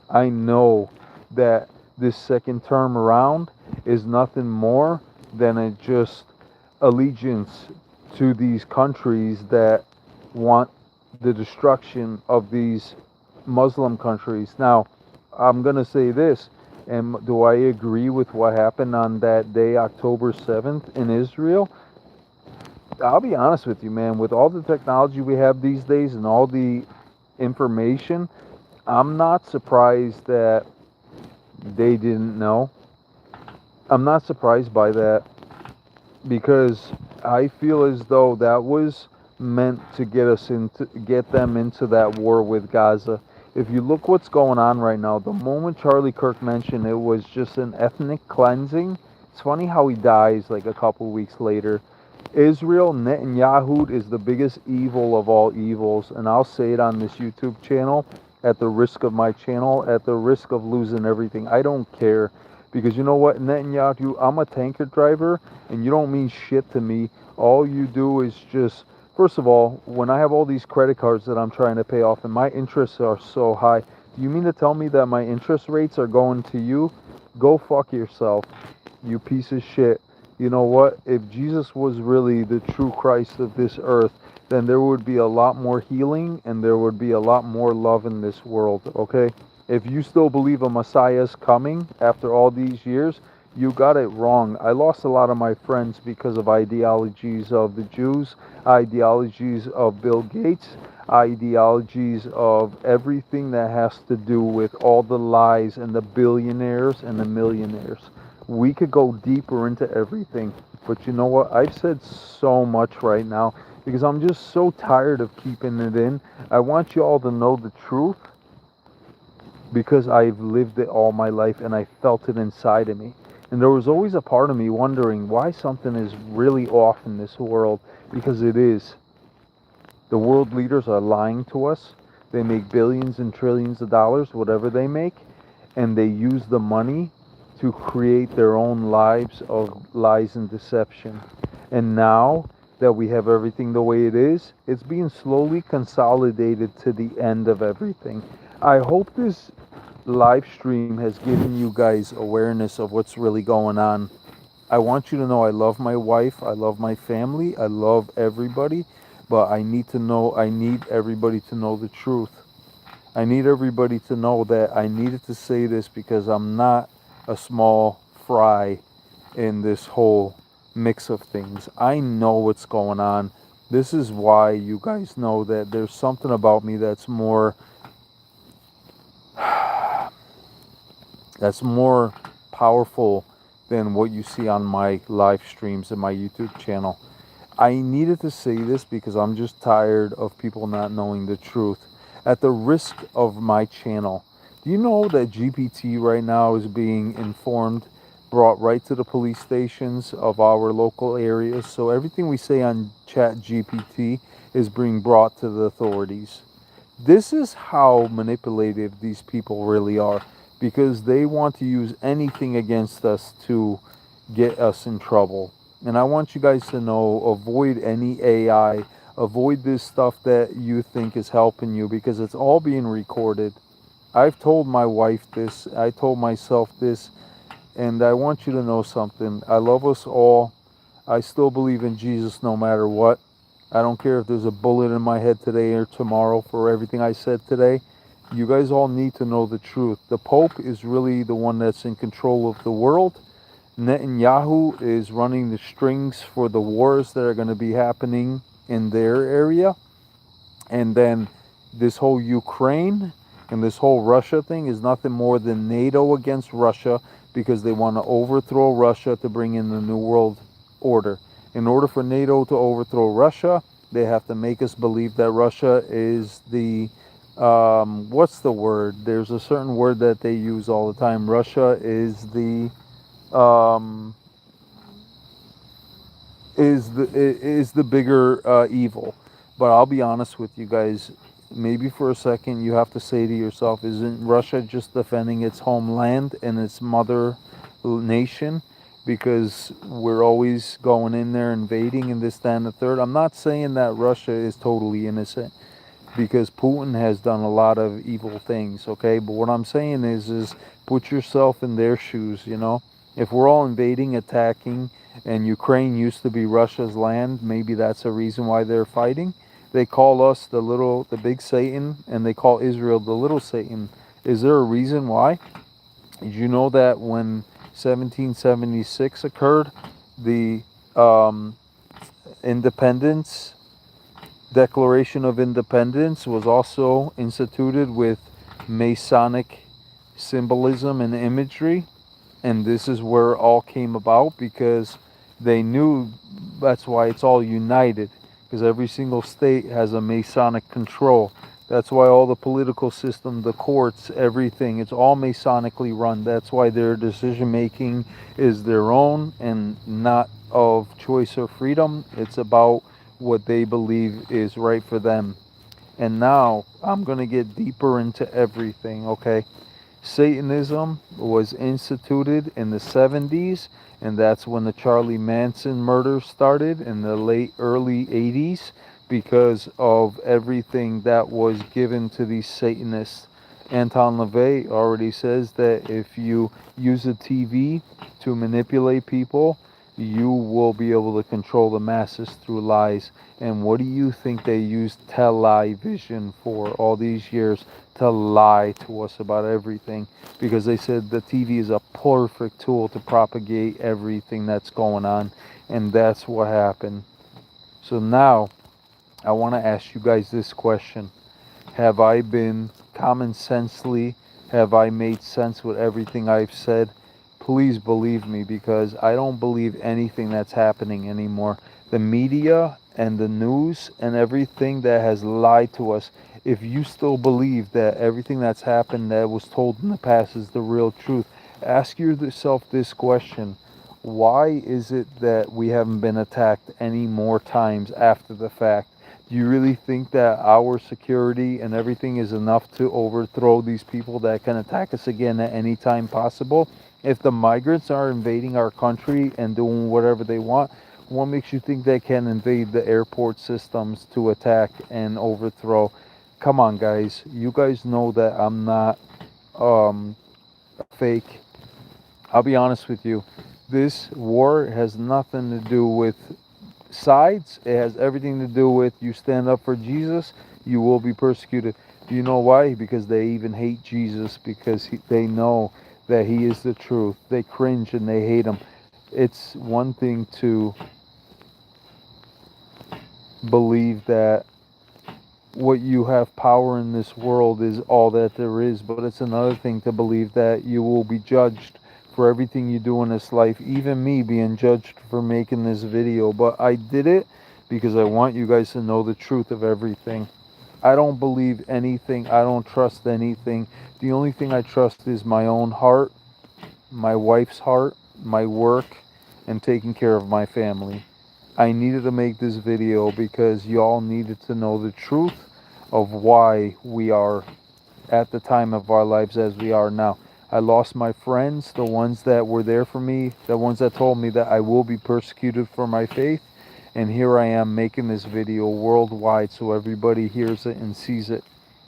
S1: I know that this second term around is nothing more than a just allegiance to these countries that want the destruction of these Muslim countries. Now, I'm going to say this. And do I agree with what happened on that day, October 7th, in Israel? I'll be honest with you, man. With all the technology we have these days and all the information, I'm not surprised that they didn't know. I'm not surprised by that, because I feel as though that was meant to get them into that war with Gaza. If you look what's going on right now, the moment Charlie Kirk mentioned it was just an ethnic cleansing, it's funny how he dies like a couple weeks later. Israel, Netanyahu is the biggest evil of all evils, and I'll say it on this YouTube channel, at the risk of my channel, at the risk of losing everything. I don't care, because you know what, Netanyahu, I'm a tanker driver, and you don't mean shit to me. All you do is just, first of all, when I have all these credit cards that I'm trying to pay off and my interests are so high, do you mean to tell me that my interest rates are going to you? Go fuck yourself, you piece of shit. You know what? If Jesus was really the true Christ of this earth, then there would be a lot more healing and there would be a lot more love in this world, okay? If you still believe a Messiah is coming after all these years, you got it wrong. I lost a lot of my friends because of ideologies of the Jews, ideologies of Bill Gates, ideologies of everything that has to do with all the lies and the billionaires and the millionaires. We could go deeper into everything, but you know what? I've said so much right now because I'm just so tired of keeping it in. I want you all to know the truth because I've lived it all my life and I felt it inside of me. And there was always a part of me wondering why something is really off in this world, because it is. The world leaders are lying to us. They make billions and trillions of dollars, whatever they make, and they use the money to create their own lives of lies and deception. And now that we have everything the way it is, it's being slowly consolidated to the end of everything. I hope this live stream has given you guys awareness of what's really going on. I want you to know I love my wife, I love my family, I love everybody, but I need everybody to know the truth. I need everybody to know that I needed to say this because I'm not a small fry in this whole mix of things. I know what's going on. This is why you guys know that there's something about me that's more powerful than what you see on my live streams and my YouTube channel. I needed to say this because I'm just tired of people not knowing the truth. At the risk of my channel, do you know that GPT right now is being informed, brought right to the police stations of our local areas? So everything we say on Chat GPT is being brought to the authorities. This is how manipulative these people really are, because they want to use anything against us to get us in trouble. And I want you guys to know, avoid any AI, avoid this stuff that you think is helping you, because it's all being recorded. I've told my wife this, I told myself this, and I want you to know something. I love us all. I still believe in Jesus no matter what. I don't care if there's a bullet in my head today or tomorrow for everything I said today. You guys all need to know the truth. The Pope is really the one that's in control of the world. Netanyahu is running the strings for the wars that are going to be happening in their area. And then this whole Ukraine and this whole Russia thing is nothing more than NATO against Russia, because they want to overthrow Russia to bring in the New World Order. In order for NATO to overthrow Russia, they have to make us believe that Russia is the, what's the word? There's a certain word that they use all the time. Russia um, is the bigger evil. But I'll be honest with you guys. Maybe for a second you have to say to yourself, isn't Russia just defending its homeland and its mother nation? Because we're always going in there invading and this, that, and the third. I'm not saying that Russia is totally innocent, because Putin has done a lot of evil things, okay? But what I'm saying is put yourself in their shoes, you know? If we're all invading, attacking, and Ukraine used to be Russia's land, maybe that's a reason why they're fighting. They call us the big Satan, and they call Israel the little Satan. Is there a reason why? Did you know that when 1776 occurred, the independence Declaration of Independence was also instituted with Masonic symbolism and imagery? And this is where it all came about, because they knew that's why it's all united, because every single state has a Masonic control. That's why all the political system, the courts, everything, it's all Masonically run. That's why their decision making is their own and not of choice or freedom. It's about what they believe is right for them. And now I'm going to get deeper into everything, okay? Satanism was instituted in the 70s, and that's when the Charlie Manson murder started in the early 80s, because of everything that was given to these Satanists. Anton LaVey already says that if you use a TV to manipulate people, you will be able to control the masses through lies. And what do you think they used television for all these years? To lie to us about everything, because they said the TV is a perfect tool to propagate everything that's going on, and that's what happened. So now I want to ask you guys this question. Have I been common sensely? Have I made sense with everything I've said? Please believe me, because I don't believe anything that's happening anymore. The media and the news and everything that has lied to us. If you still believe that everything that's happened that was told in the past is the real truth, ask yourself this question. Why is it that we haven't been attacked any more times after the fact? Do you really think that our security and everything is enough to overthrow these people that can attack us again at any time possible? If the migrants are invading our country and doing whatever they want, what makes you think they can invade the airport systems to attack and overthrow? Come on, guys. You guys know that I'm not fake. I'll be honest with you. This war has nothing to do with sides. It has everything to do with you stand up for Jesus, you will be persecuted. Do you know why? Because they even hate Jesus, because they know that he is the truth. They cringe and they hate him. It's one thing to believe that what you have power in this world is all that there is, but it's another thing to believe that you will be judged for everything you do in this life. Even me being judged for making this video, but I did it because I want you guys to know the truth of everything. I don't believe anything. I don't trust anything. The only thing I trust is my own heart, my wife's heart, my work, and taking care of my family. I needed to make this video because y'all needed to know the truth of why we are at the time of our lives as we are now. I lost my friends, the ones that were there for me, the ones that told me that I will be persecuted for my faith. And here I am making this video worldwide so everybody hears it and sees it.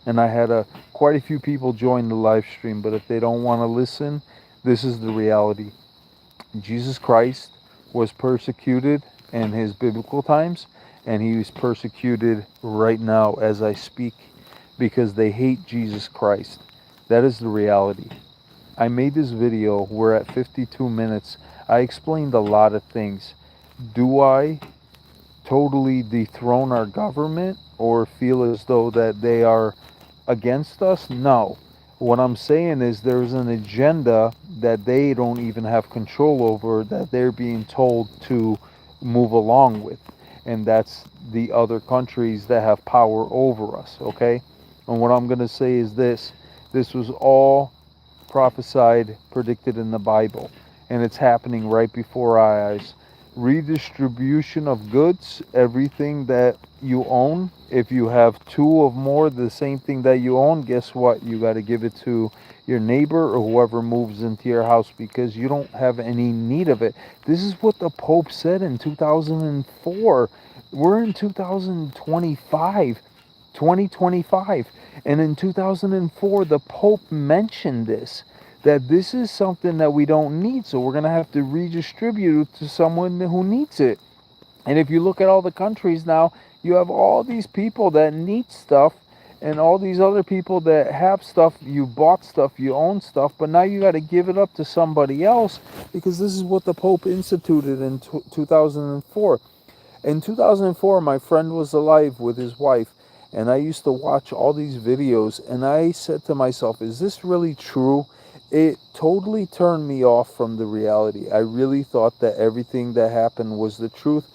S1: And I had quite a few people join the live stream, but if they don't want to listen, this is the reality. Jesus Christ was persecuted in his biblical times, and he was persecuted right now as I speak, because they hate Jesus Christ. That is the reality. I made this video. We're at 52 minutes. I explained a lot of things. Do I totally dethrone our government or feel as though that they are against us? No. What I'm saying is there's an agenda that they don't even have control over, that they're being told to move along with. And that's the other countries that have power over us, okay? And what I'm going to say is this was all prophesied, predicted in the Bible, and it's happening right before our eyes. Redistribution of goods, everything that you own. If you have two or more the same thing that you own, guess what? You got to give it to your neighbor or whoever moves into your house, because you don't have any need of it. This is what the Pope said in 2004. We're in 2025. And in 2004, the Pope mentioned this, that this is something that we don't need, so we're going to have to redistribute it to someone who needs it. And if you look at all the countries now, you have all these people that need stuff, and all these other people that have stuff. You bought stuff, you own stuff, but now you got to give it up to somebody else, because this is what the Pope instituted in 2004. In 2004, my friend was alive with his wife, and I used to watch all these videos, and I said to myself, is this really true? It totally turned me off from the reality. I really thought that everything that happened was the truth.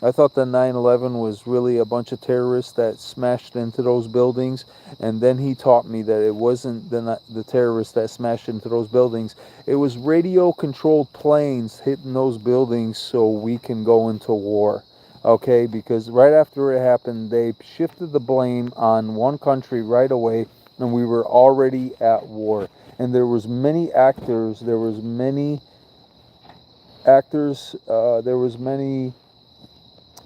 S1: I thought that 9/11 was really a bunch of terrorists that smashed into those buildings, and then he taught me that it wasn't the terrorists that smashed into those buildings. It was radio-controlled planes hitting those buildings so we can go into war. Okay, because right after it happened, they shifted the blame on one country right away, and we were already at war. And there was many actors, there was many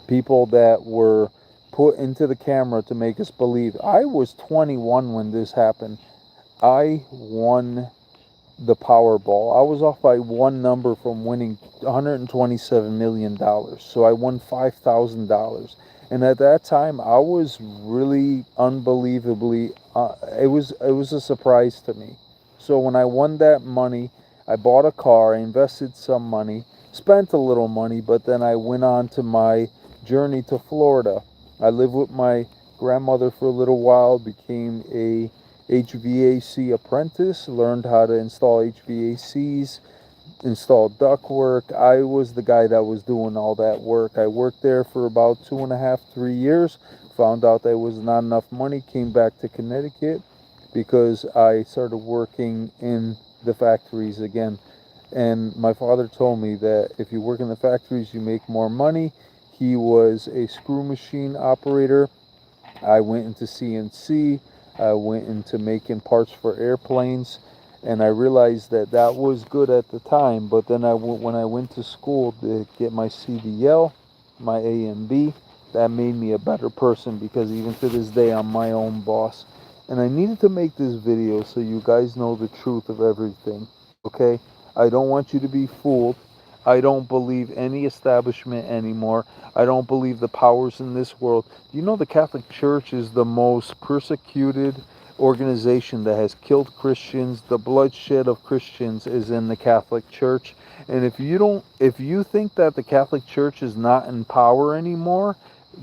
S1: people that were put into the camera to make us believe. I was 21 when this happened. I won the Powerball. I was off by one number from winning $127 million. So I won $5,000. And at that time, I was really unbelievably, it was a surprise to me. So when I won that money, I bought a car, I invested some money, spent a little money, but then I went on to my journey to Florida. I lived with my grandmother for a little while, became a HVAC apprentice, learned how to install HVACs, install ductwork. I was the guy that was doing all that work. I worked there for about 2.5, 3 years. Found out there was not enough money. Came back to Connecticut because I started working in the factories again. And my father told me that if you work in the factories, you make more money. He was a screw machine operator. I went into CNC. I went into making parts for airplanes, and I realized that that was good at the time. But then when I went to school to get my CDL, my AMB, that made me a better person, because even to this day I'm my own boss. And I needed to make this video so you guys know the truth of everything. Okay? I don't want you to be fooled. I don't believe any establishment anymore. I don't believe the powers in this world. You know, the Catholic Church is the most persecuted organization that has killed Christians. The bloodshed of Christians is in the Catholic Church. And if you think that the Catholic Church is not in power anymore,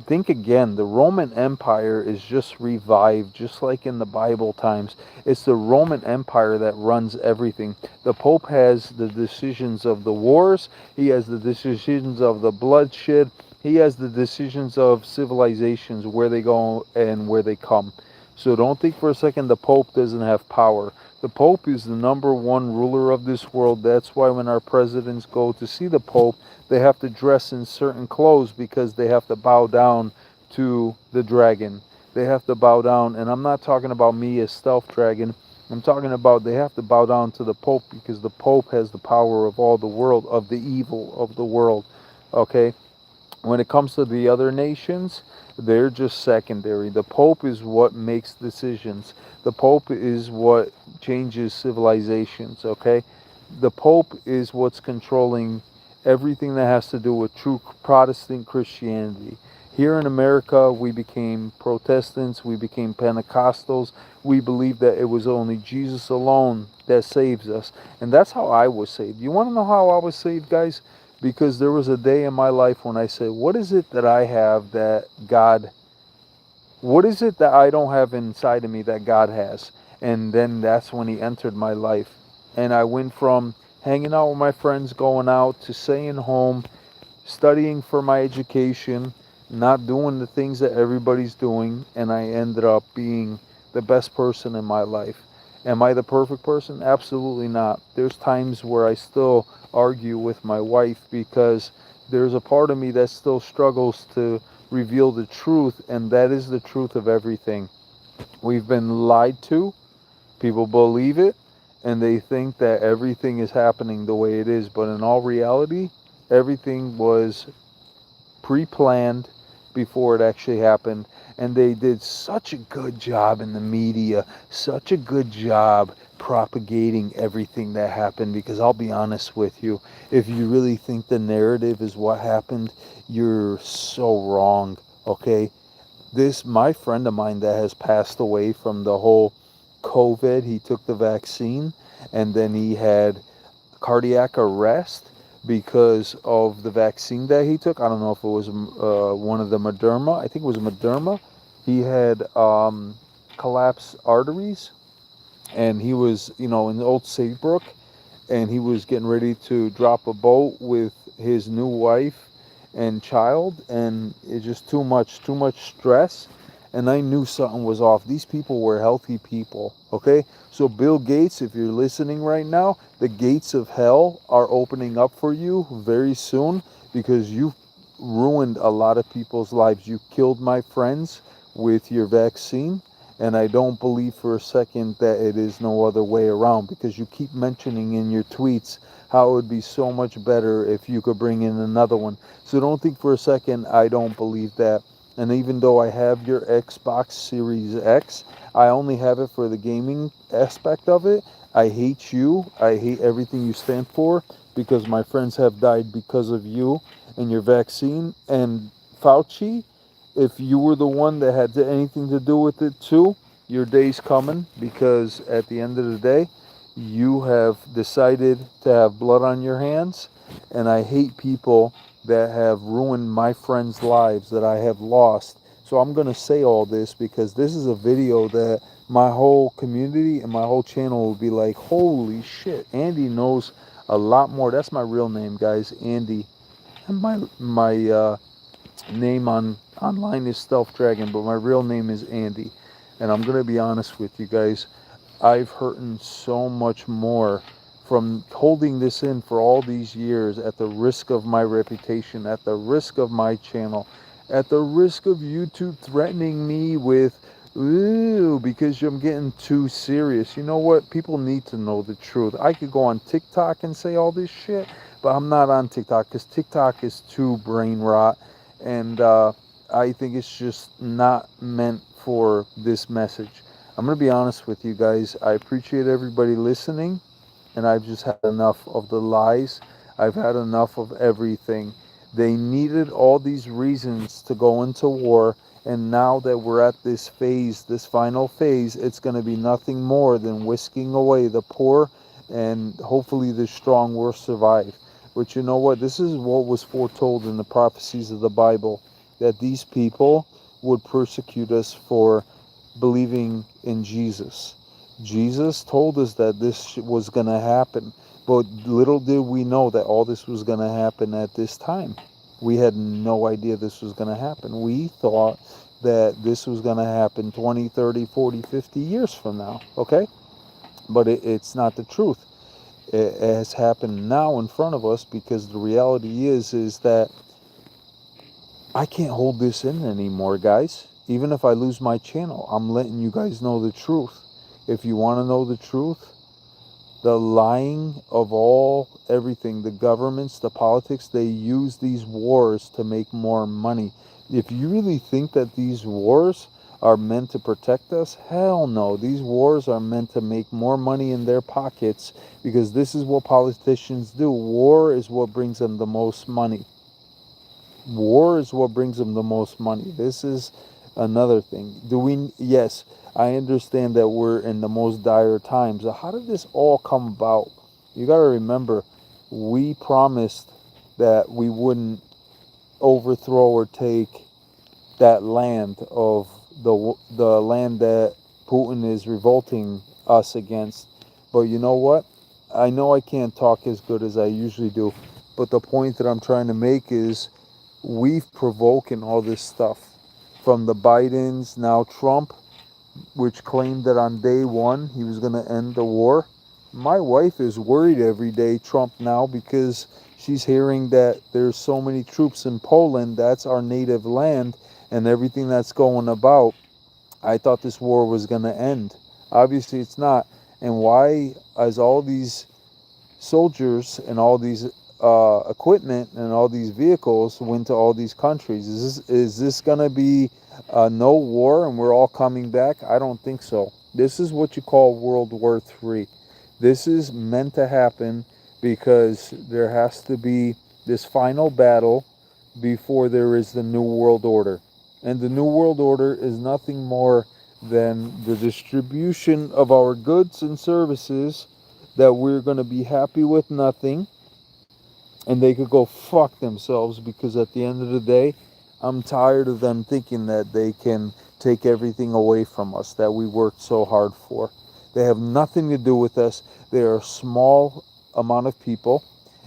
S1: think again. The Roman Empire is just revived, just like in the Bible times. It's the Roman Empire that runs everything. The Pope has the decisions of the wars. He has the decisions of the bloodshed. He has the decisions of civilizations, where they go and where they come. So don't think for a second the Pope doesn't have power. The Pope is the #1 ruler of this world. That's why when our presidents go to see the Pope, they have to dress in certain clothes, because they have to bow down to the dragon. They have to bow down. And I'm not talking about me as Stealth Dragon. I'm talking about they have to bow down to the Pope, because the Pope has the power of all the world, of the evil of the world. Okay? When it comes to the other nations, they're just secondary. The Pope is what makes decisions. The Pope is what changes civilizations, okay? The Pope is what's controlling everything that has to do with true Protestant Christianity. Here in America, we became Protestants, we became Pentecostals. We believe that it was only Jesus alone that saves us. And that's how I was saved. You want to know how I was saved, guys? Because there was a day in my life when I said, what is it that I have that God, what is it that I don't have inside of me that God has? And then that's when he entered my life. And I went from hanging out with my friends, going out, to staying home, studying for my education, not doing the things that everybody's doing, and I ended up being the best person in my life. Am I the perfect person? Absolutely not. There's times where I still argue with my wife, because there's a part of me that still struggles to reveal the truth, and that is the truth of everything. We've been lied to. People believe it, and they think that everything is happening the way it is, but in all reality, everything was pre-planned before it actually happened. And they did such a good job in the media, such a good job propagating everything that happened. Because I'll be honest with you, if you really think the narrative is what happened, you're so wrong. Okay? My friend of mine that has passed away from the whole COVID, he took the vaccine, and then he had cardiac arrest because of the vaccine that he took. I don't know if it was one of the Moderna. I think it was Moderna. He had collapsed arteries, and he was, in Old Saybrook, and he was getting ready to drop a boat with his new wife and child, and it's just too much stress. And I knew something was off. These people were healthy people, okay? So Bill Gates, if you're listening right now, the gates of hell are opening up for you very soon, because you ruined a lot of people's lives. You killed my friends with your vaccine, and I don't believe for a second that it is no other way around, because you keep mentioning in your tweets how it would be so much better if you could bring in another one. So don't think for a second I don't believe that. And even though I have your Xbox Series X, I only have it for the gaming aspect of it. I hate you. I hate everything you stand for, because my friends have died because of you and your vaccine. And Fauci, if you were the one that had anything to do with it too, your day's coming, because at the end of the day, you have decided to have blood on your hands. And I hate people that have ruined my friends' lives that I have lost So I'm going to say all this because this is a video that my whole community and my whole channel will be like, holy shit, Andy knows a lot more. That's my real name, guys, Andy. And my name online is STEALTHDRAGON, but my real name is Andy. And I'm going to be honest with you guys, I've hurt so much more from holding this in for all these years at the risk of my reputation, at the risk of my channel, at the risk of YouTube threatening me with, ooh, because I'm getting too serious. You know what? People need to know the truth. I could go on TikTok and say all this shit, but I'm not on TikTok because TikTok is too brain rot. And I think it's just not meant for this message. I'm going to be honest with you guys. I appreciate everybody listening, and I've just had enough of the lies. I've had enough of everything. They needed all these reasons to go into war, and now that we're at this phase, this final phase, it's going to be nothing more than whisking away the poor, and hopefully the strong will survive. But you know what? This is what was foretold in the prophecies of the Bible, that these people would persecute us for believing in Jesus. Jesus told us that this was going to happen, but little did we know that all this was going to happen at this time. We had no idea this was going to happen. We thought that this was going to happen 20, 30, 40, 50 years from now, okay? But it's not the truth. It has happened now in front of us, because the reality is that I can't hold this in anymore, guys. Even if I lose my channel, I'm letting you guys know the truth. If you want to know the truth, the lying of everything, the governments, the politics, they use these wars to make more money. If you really think that these wars are meant to protect us, hell no. These wars are meant to make more money in their pockets, because this is what politicians do. War is what brings them the most money. War is what brings them the most money. This is another thing. Yes, I understand that we're in the most dire times. How did this all come about? You got to remember, we promised that we wouldn't overthrow or take that land of the land that Putin is revolting us against. But you know what? I know I can't talk as good as I usually do, but the point that I'm trying to make is, we've provoking all this stuff from the Bidens, now Trump, which claimed that on day one he was going to end the war. My wife is worried every day, Trump now, because she's hearing that there's so many troops in Poland. That's our native land, and everything that's going about. I thought this war was going to end. Obviously it's not. And why, as all these soldiers and all these equipment and all these vehicles went to all these countries, is this gonna be no war and we're all coming back? I don't think so. This is what you call World War III. This is meant to happen because there has to be this final battle before there is the New World Order. And the New World Order is nothing more than the distribution of our goods and services, that we're going to be happy with nothing, and they could go fuck themselves, because at the end of the day, I'm tired of them thinking that they can take everything away from us that we worked so hard for. They have nothing to do with us. They are a small amount of people,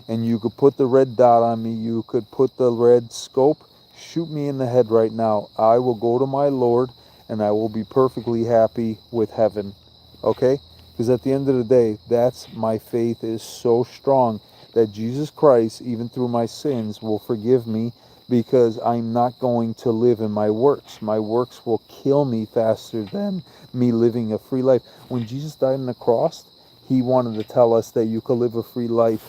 S1: and you could put the red dot on me, you could put the red scope, shoot me in the head right now. I will go to my Lord, and I will be perfectly happy with heaven. Okay? Because at the end of the day, that's my faith is so strong that Jesus Christ, even through my sins, will forgive me, because I'm not going to live in my works. My works will kill me faster than me living a free life. When Jesus died on the cross, he wanted to tell us that you could live a free life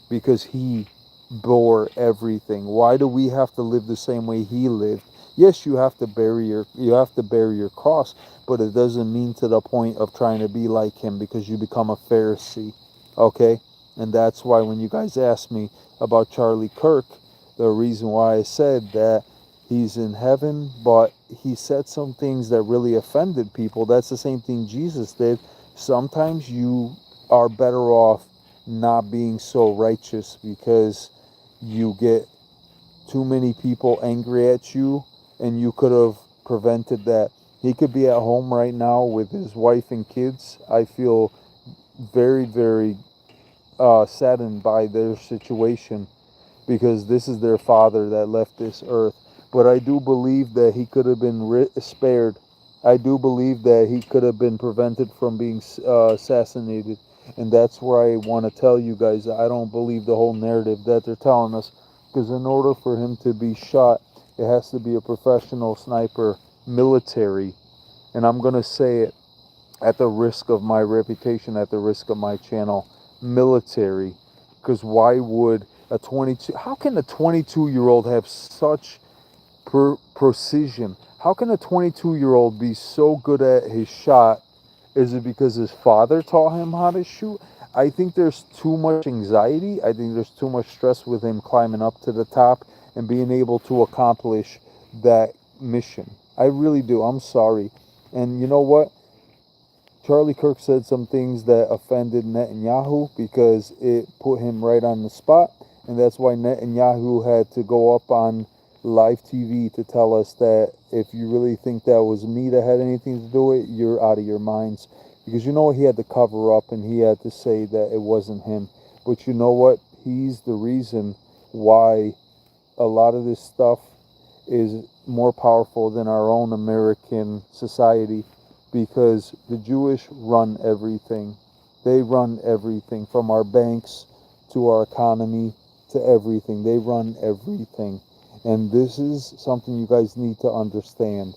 S1: because he bore everything. Why do we have to live the same way he lived? Yes, you have to bear your cross, but it doesn't mean to the point of trying to be like him, because you become a Pharisee. Okay? And that's why when you guys asked me about Charlie Kirk, the reason why I said that he's in heaven, but he said some things that really offended people. That's the same thing Jesus did. Sometimes you are better off not being so righteous, because you get too many people angry at you, and you could have prevented that. He could be at home right now with his wife and kids. I feel very, very saddened by their situation, because this is their father that left this earth. But I do believe that he could have been spared. I do believe that he could have been prevented from being assassinated. And that's where I want to tell you guys that I don't believe the whole narrative that they're telling us. Because in order for him to be shot, it has to be a professional sniper, military. And I'm going to say it at the risk of my reputation, at the risk of my channel, military. Because why would a 22, how can a 22-year-old have such precision? How can a 22-year-old be so good at his shot? Is it because his father taught him how to shoot? I think there's too much anxiety. I think there's too much stress with him climbing up to the top and being able to accomplish that mission. I really do. I'm sorry. And you know what? Charlie Kirk said some things that offended Netanyahu because it put him right on the spot. And that's why Netanyahu had to go up on live TV to tell us that if you really think that was me that had anything to do with it, you're out of your minds. Because you know what, he had to cover up and he had to say that it wasn't him. But you know what? He's the reason why a lot of this stuff is more powerful than our own American society. Because the Jewish run everything. They run everything, from our banks to our economy to everything. They run everything. And this is something you guys need to understand,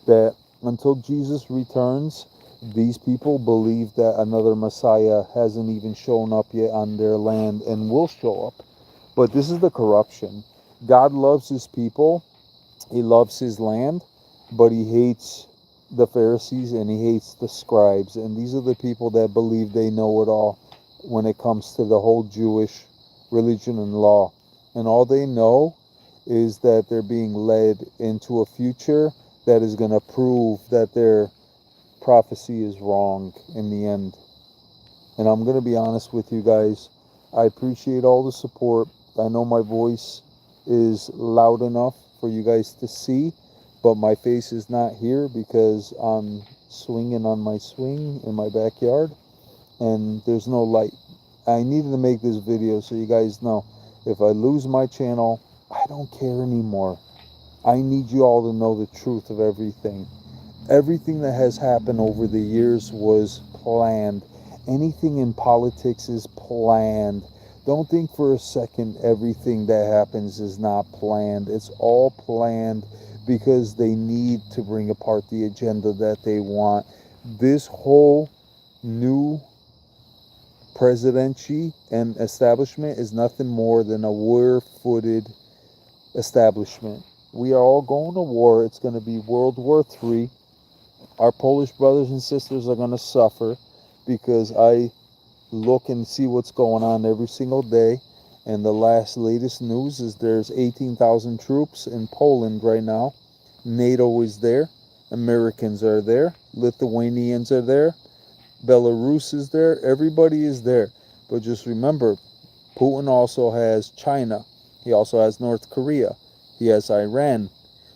S1: that until Jesus returns, these people believe that another Messiah hasn't even shown up yet on their land and will show up. But this is the corruption. God loves his people. He loves his land, but he hates the Pharisees and he hates the scribes. And these are the people that believe they know it all when it comes to the whole Jewish religion and law. And all they know is that they're being led into a future that is going to prove that their prophecy is wrong in the end. And I'm going to be honest with you guys. I appreciate all the support. I know my voice is loud enough for you guys to see, but my face is not here because I'm swinging on my swing in my backyard and there's no light. I needed to make this video so you guys know, if I lose my channel, I don't care anymore. I need you all to know the truth of everything. Everything that has happened over the years was planned. Anything in politics is planned. Don't think for a second everything that happens is not planned. It's all planned because they need to bring apart the agenda that they want. This whole new presidency and establishment is nothing more than a war-footed establishment. We are all going to war. It's going to be World War III. Our Polish brothers and sisters are going to suffer because I look and see what's going on every single day. And the latest news is there's 18,000 troops in Poland right now. NATO is there. Americans are there. Lithuanians are there. Belarus is there. Everybody is there. But just remember, Putin also has China. He also has North Korea. He has Iran.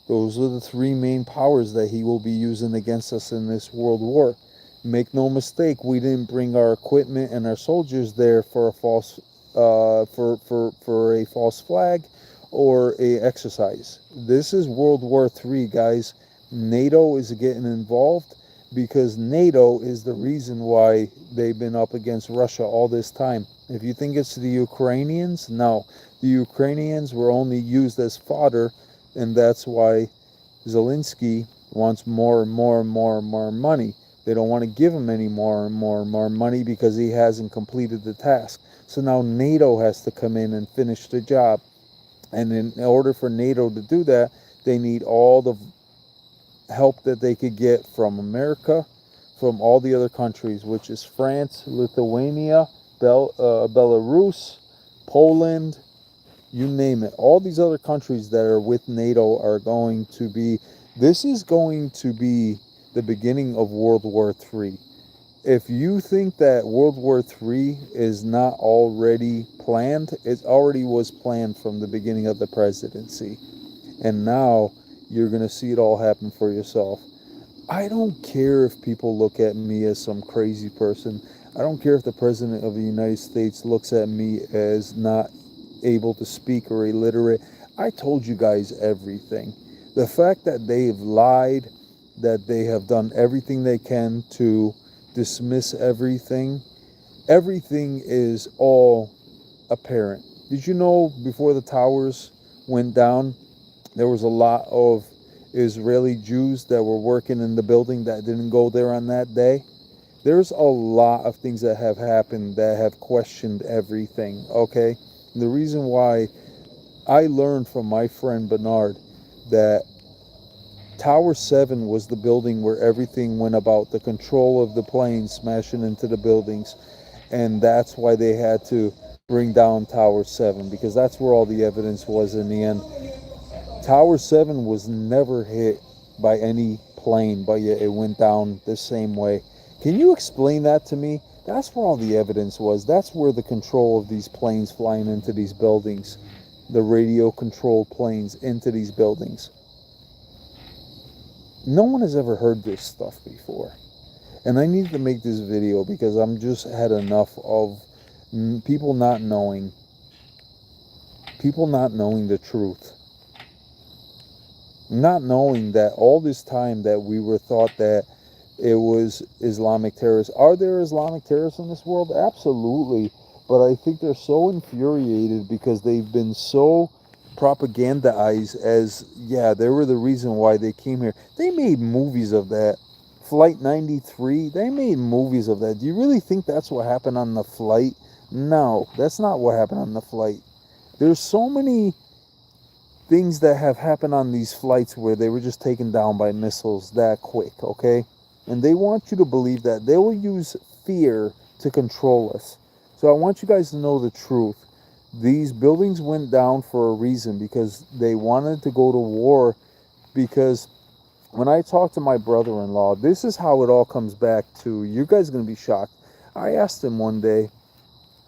S1: Those are the three main powers that he will be using against us in this world war. Make no mistake, we didn't bring our equipment and our soldiers there for a false for a false flag or a exercise. This is World War III, guys. NATO is getting involved because NATO is the reason why they've been up against Russia all this time. If you think it's the Ukrainians, no. The Ukrainians were only used as fodder, and that's why Zelensky wants more and more and more and more money. They don't want to give him any more and more and more money because he hasn't completed the task. So now NATO has to come in and finish the job. And in order for NATO to do that, they need all the help that they could get from America, from all the other countries, which is France, Lithuania, Belarus, Poland, you name it. All these other countries that are with NATO are going to be, this is going to be the beginning of World War III. If you think that World War III is not already planned, it already was planned from the beginning of the presidency. And now You're going to see it all happen for yourself. I don't care if people look at me as some crazy person. I don't care if the President of the United States looks at me as not able to speak or illiterate. I told you guys everything. The fact that they have lied, that they have done everything they can to dismiss everything, everything is all apparent. Did you know before the towers went down, there was a lot of Israeli Jews that were working in the building that didn't go there on that day? There's a lot of things that have happened that have questioned everything, okay? And the reason why I learned from my friend Bernard that Tower 7 was the building where everything went about, the control of the planes smashing into the buildings, and that's why they had to bring down Tower 7, because that's where all the evidence was in the end. Tower 7 was never hit by any plane, but yet it went down the same way. Can you explain that to me? That's where all the evidence was. That's where the control of these planes flying into these buildings, the radio controlled planes into these buildings. No one has ever heard this stuff before. And I need to make this video because I'm just had enough of people not knowing the truth. Not knowing that all this time that we were thought that it was Islamic terrorists. Are there Islamic terrorists in this world? Absolutely. But I think they're so infuriated because they've been so propagandized as, yeah, they were the reason why they came here. They made movies of that. Flight 93, they made movies of that. Do you really think that's what happened on the flight? No, that's not what happened on the flight. There's so many things that have happened on these flights where they were just taken down by missiles that quick, okay? And they want you to believe that. They will use fear to control us. So I want you guys to know the truth. These buildings went down for a reason, because they wanted to go to war. Because when I talked to my brother-in-law, this is how it all comes back to. You guys are going to be shocked. I asked him one day,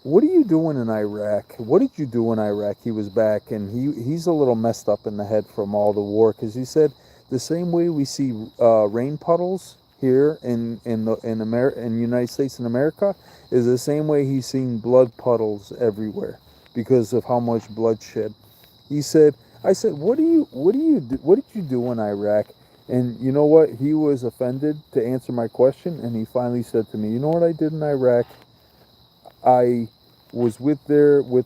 S1: what are you doing in Iraq? What did you do in Iraq? He was back, and he's a little messed up in the head from all the war, because he said the same way we see rain puddles here in United States and America is the same way he's seen blood puddles everywhere because of how much bloodshed. He said, I said, what did you do in Iraq? And you know what? He was offended to answer my question, and he finally said to me, you know what I did in Iraq? I was with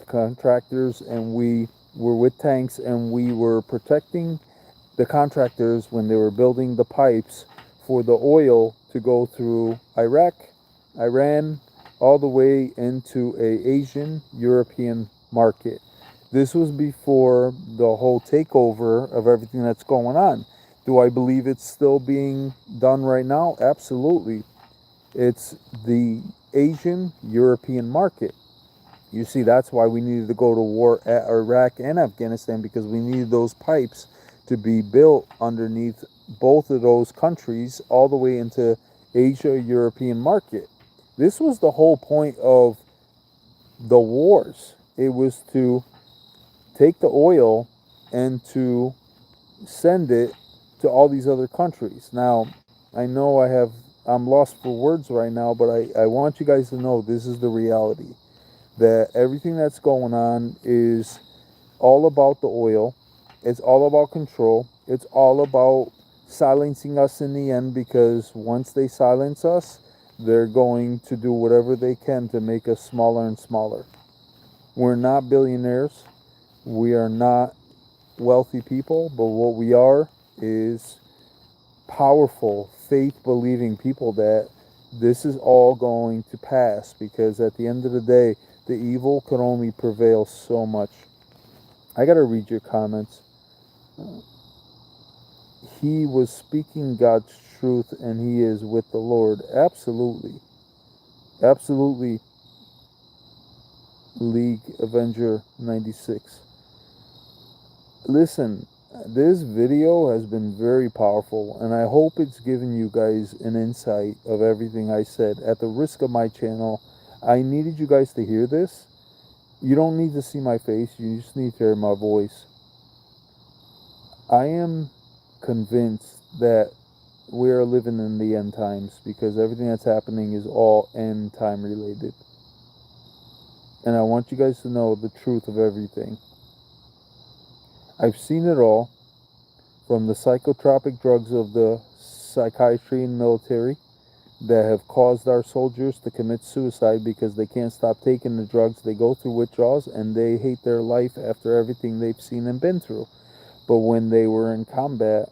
S1: contractors, and we were with tanks, and we were protecting the contractors when they were building the pipes for the oil to go through Iraq, Iran, all the way into a Asian European market. This was before the whole takeover of everything that's going on. Do I believe it's still being done right now? Absolutely. It's the Asian European market. You see, that's why we needed to go to war at Iraq and Afghanistan, because we needed those pipes to be built underneath both of those countries all the way into Asia European market. This was the whole point of the wars. It was to take the oil and to send it to all these other countries. Now, I know I'm lost for words right now, but I want you guys to know this is the reality. That everything that's going on is all about the oil. It's all about control. It's all about silencing us in the end, because once they silence us, they're going to do whatever they can to make us smaller and smaller. We're not billionaires. We are not wealthy people, but what we are is powerful, faith-believing people that this is all going to pass, because at the end of the day, the evil can only prevail so much. I got to read your comments. He was speaking God's truth, and he is with the Lord. Absolutely. Absolutely. League Avenger 96. Listen, this video has been very powerful, and I hope it's given you guys an insight of everything I said. At the risk of my channel, I needed you guys to hear this. You don't need to see my face, you just need to hear my voice. I am convinced that we are living in the end times, because everything that's happening is all end time related. And I want you guys to know the truth of everything. I've seen it all, from the psychotropic drugs of the psychiatry and military that have caused our soldiers to commit suicide because they can't stop taking the drugs. They go through withdrawals and they hate their life after everything they've seen and been through. But when they were in combat,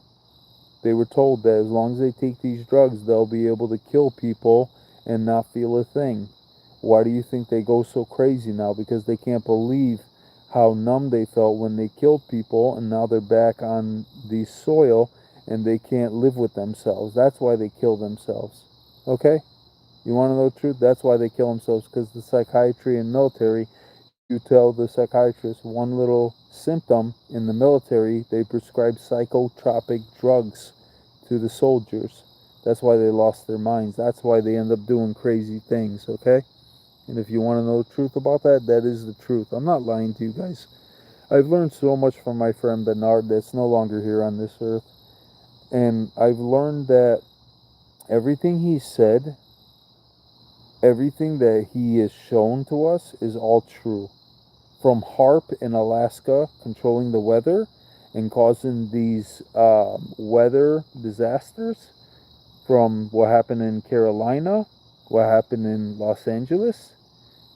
S1: they were told that as long as they take these drugs, they'll be able to kill people and not feel a thing. Why do you think they go so crazy now? Because they can't believe how numb they felt when they killed people, and now they're back on the soil and they can't live with themselves. That's why they kill themselves. Okay? You want to know the truth? That's why they kill themselves, because the psychiatry and military, you tell the psychiatrist one little symptom in the military, they prescribe psychotropic drugs to the soldiers. That's why they lost their minds. That's why they end up doing crazy things, okay? And if you want to know the truth about that, that is the truth. I'm not lying to you guys. I've learned so much from my friend Bernard that's no longer here on this earth. And I've learned that everything he said, everything that he has shown to us is all true. From HARP in Alaska controlling the weather and causing these weather disasters, from what happened in Carolina, what happened in Los Angeles.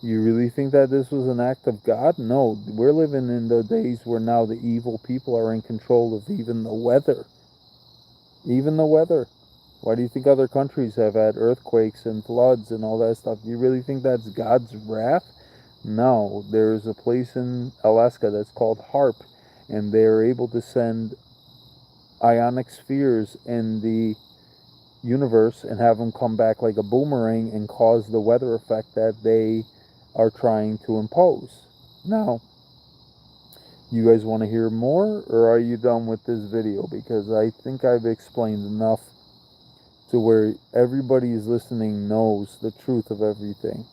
S1: You really think that this was an act of God? No, we're living in the days where now the evil people are in control of even the weather. Even the weather. Why do you think other countries have had earthquakes and floods and all that stuff? You really think that's God's wrath? No, there's a place in Alaska that's called HARP, and they're able to send ionic spheres in the universe and have them come back like a boomerang and cause the weather effect that they are trying to impose. Now, you guys want to hear more, or are you done with this video? Because I think I've explained enough to where everybody is listening knows the truth of everything.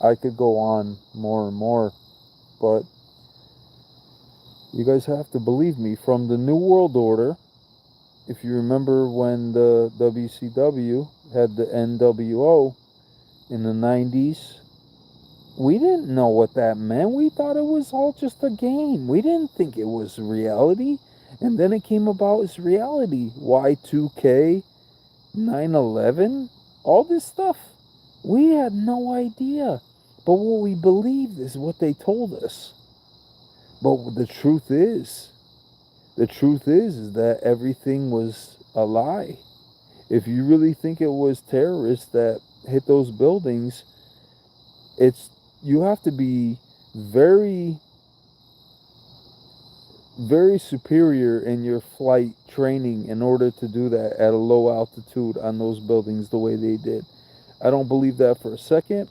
S1: I could go on more and more, but you guys have to believe me. From the New World Order, if you remember when the WCW had the NWO in the 90s, we didn't know what that meant. We thought it was all just a game. We didn't think it was reality. And then it came about as reality. Y2K, 9/11, all this stuff. We had no idea. But what we believed is what they told us. But the truth is that everything was a lie. If you really think it was terrorists that hit those buildings, you have to be very, very superior in your flight training in order to do that at a low altitude on those buildings the way they did. I don't believe that for a second.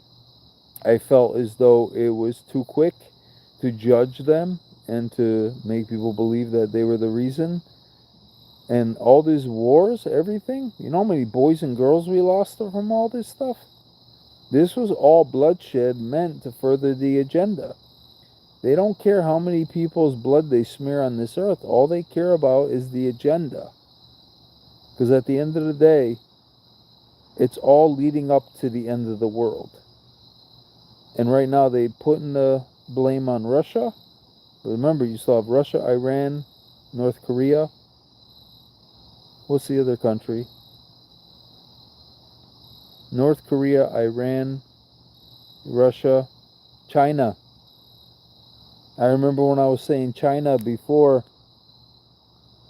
S1: I felt as though it was too quick to judge them and to make people believe that they were the reason. And all these wars, everything, you know how many boys and girls we lost from all this stuff? This was all bloodshed meant to further the agenda. They don't care how many people's blood they smear on this earth. All they care about is the agenda. Because at the end of the day, it's all leading up to the end of the world. And right now they're putting the blame on Russia. But remember, you still have Russia, Iran, North Korea. What's the other country? North Korea, Iran, Russia, China. I remember when I was saying China before,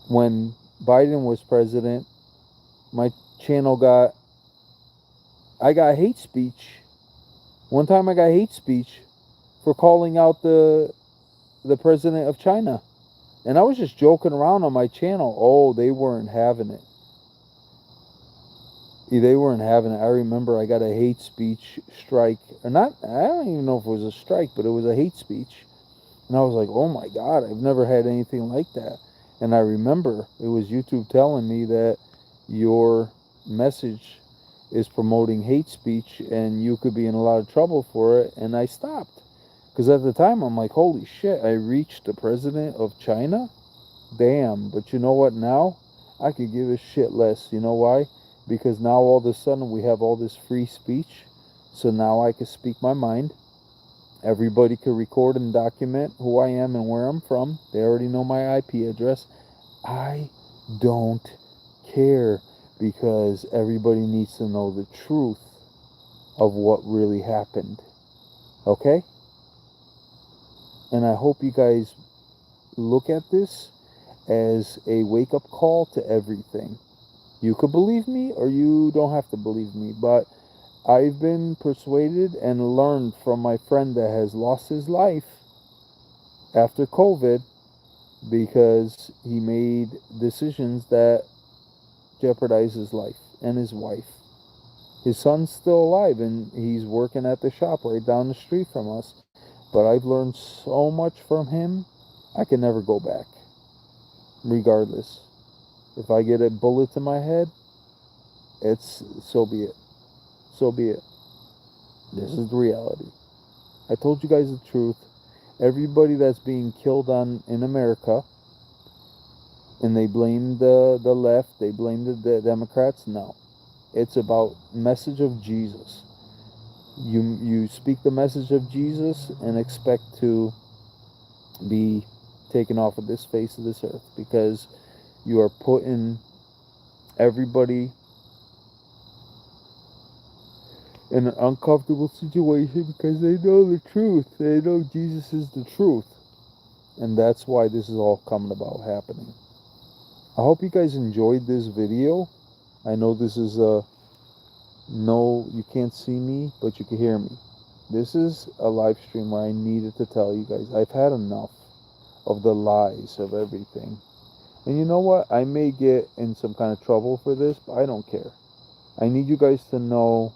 S1: when Biden was president, my channel I got hate speech. One time I got hate speech for calling out the president of China. And I was just joking around on my channel. Oh, they weren't having it. They weren't having it. I remember I got a hate speech strike. Or not, I don't even know if it was a strike, but it was a hate speech. And I was like, oh my God, I've never had anything like that. And I remember it was YouTube telling me that your message is promoting hate speech and you could be in a lot of trouble for it. And I stopped. Because at the time, I'm like, holy shit, I reached the president of China? Damn, but you know what now? I could give a shit less. You know why? Because now all of a sudden we have all this free speech. So now I can speak my mind. Everybody can record and document who I am and where I'm from. They already know my IP address. I don't care because everybody needs to know the truth of what really happened. Okay? And I hope you guys look at this as a wake-up call to everything. You could believe me or you don't have to believe me, but I've been persuaded and learned from my friend that has lost his life after COVID because he made decisions that jeopardize his life and his wife. His son's still alive and he's working at the shop right down the street from us. But I've learned so much from him, I can never go back. Regardless. If I get a bullet to my head, so be it. So be it. This is the reality. I told you guys the truth. Everybody that's being killed in America, and they blame the left, they blame the Democrats. No. It's about message of Jesus. You speak the message of Jesus and expect to be taken off of this face of this earth, because you are putting everybody in an uncomfortable situation because they know the truth. They know Jesus is the truth. And that's why this is all coming about happening. I hope you guys enjoyed this video. I know this is no, you can't see me, but you can hear me. This is a live stream where I needed to tell you guys I've had enough of the lies of everything. And you know what? I may get in some kind of trouble for this, but I don't care. I need you guys to know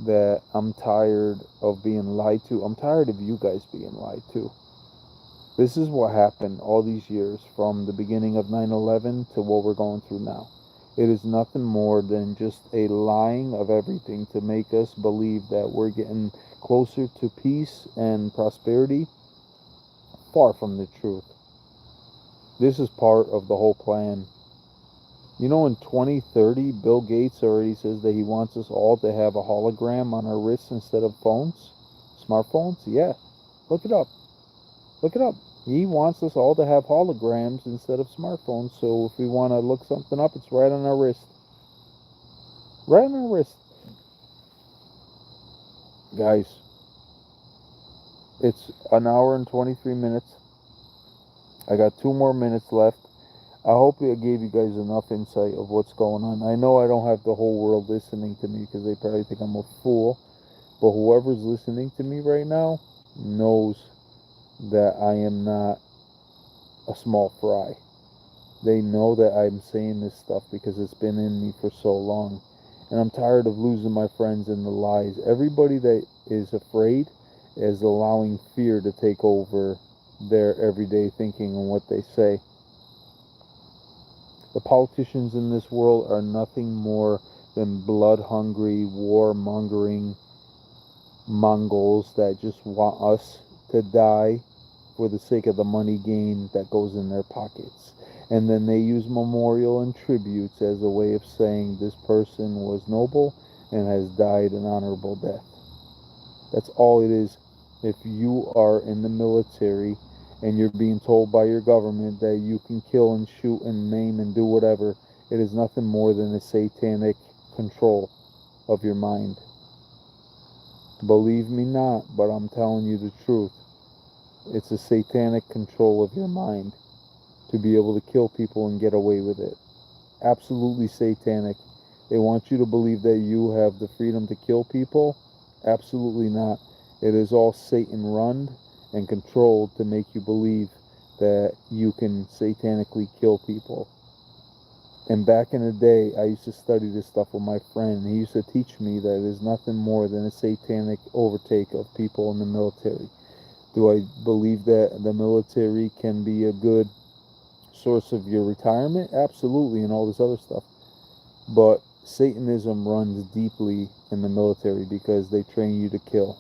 S1: that I'm tired of being lied to. I'm tired of you guys being lied to. This is what happened all these years, from the beginning of 9/11 to what we're going through now. It is nothing more than just a lying of everything to make us believe that we're getting closer to peace and prosperity. Far from the truth. This is part of the whole plan. You know, in 2030, Bill Gates already says that he wants us all to have a hologram on our wrists instead of phones, smartphones. Yeah, look it up. Look it up. He wants us all to have holograms instead of smartphones. So if we want to look something up, it's right on our wrist. Right on our wrist. Guys, it's an hour and 23 minutes. I got 2 more minutes left. I hope it gave you guys enough insight of what's going on. I know I don't have the whole world listening to me because they probably think I'm a fool. But whoever's listening to me right now knows that I am not a small fry. They know that I'm saying this stuff because it's been in me for so long. And I'm tired of losing my friends in the lies. Everybody that is afraid is allowing fear to take over their everyday thinking and what they say. The politicians in this world are nothing more than blood-hungry, war-mongering Mongols that just want us to die for the sake of the money gain that goes in their pockets. And then they use memorial and tributes as a way of saying this person was noble and has died an honorable death. That's all it is. If you are in the military and you're being told by your government that you can kill and shoot and maim and do whatever, it is nothing more than a satanic control of your mind. Believe me not, but I'm telling you the truth. It's a satanic control of your mind to be able to kill people and get away with it. Absolutely satanic. They want you to believe that you have the freedom to kill people. Absolutely not. It is all Satan run and controlled to make you believe that you can satanically kill people. And back in the day, I used to study this stuff with my friend. He used to teach me that it is nothing more than a satanic overtake of people in the military. Do I believe that the military can be a good source of your retirement? Absolutely, and all this other stuff. But Satanism runs deeply in the military because they train you to kill.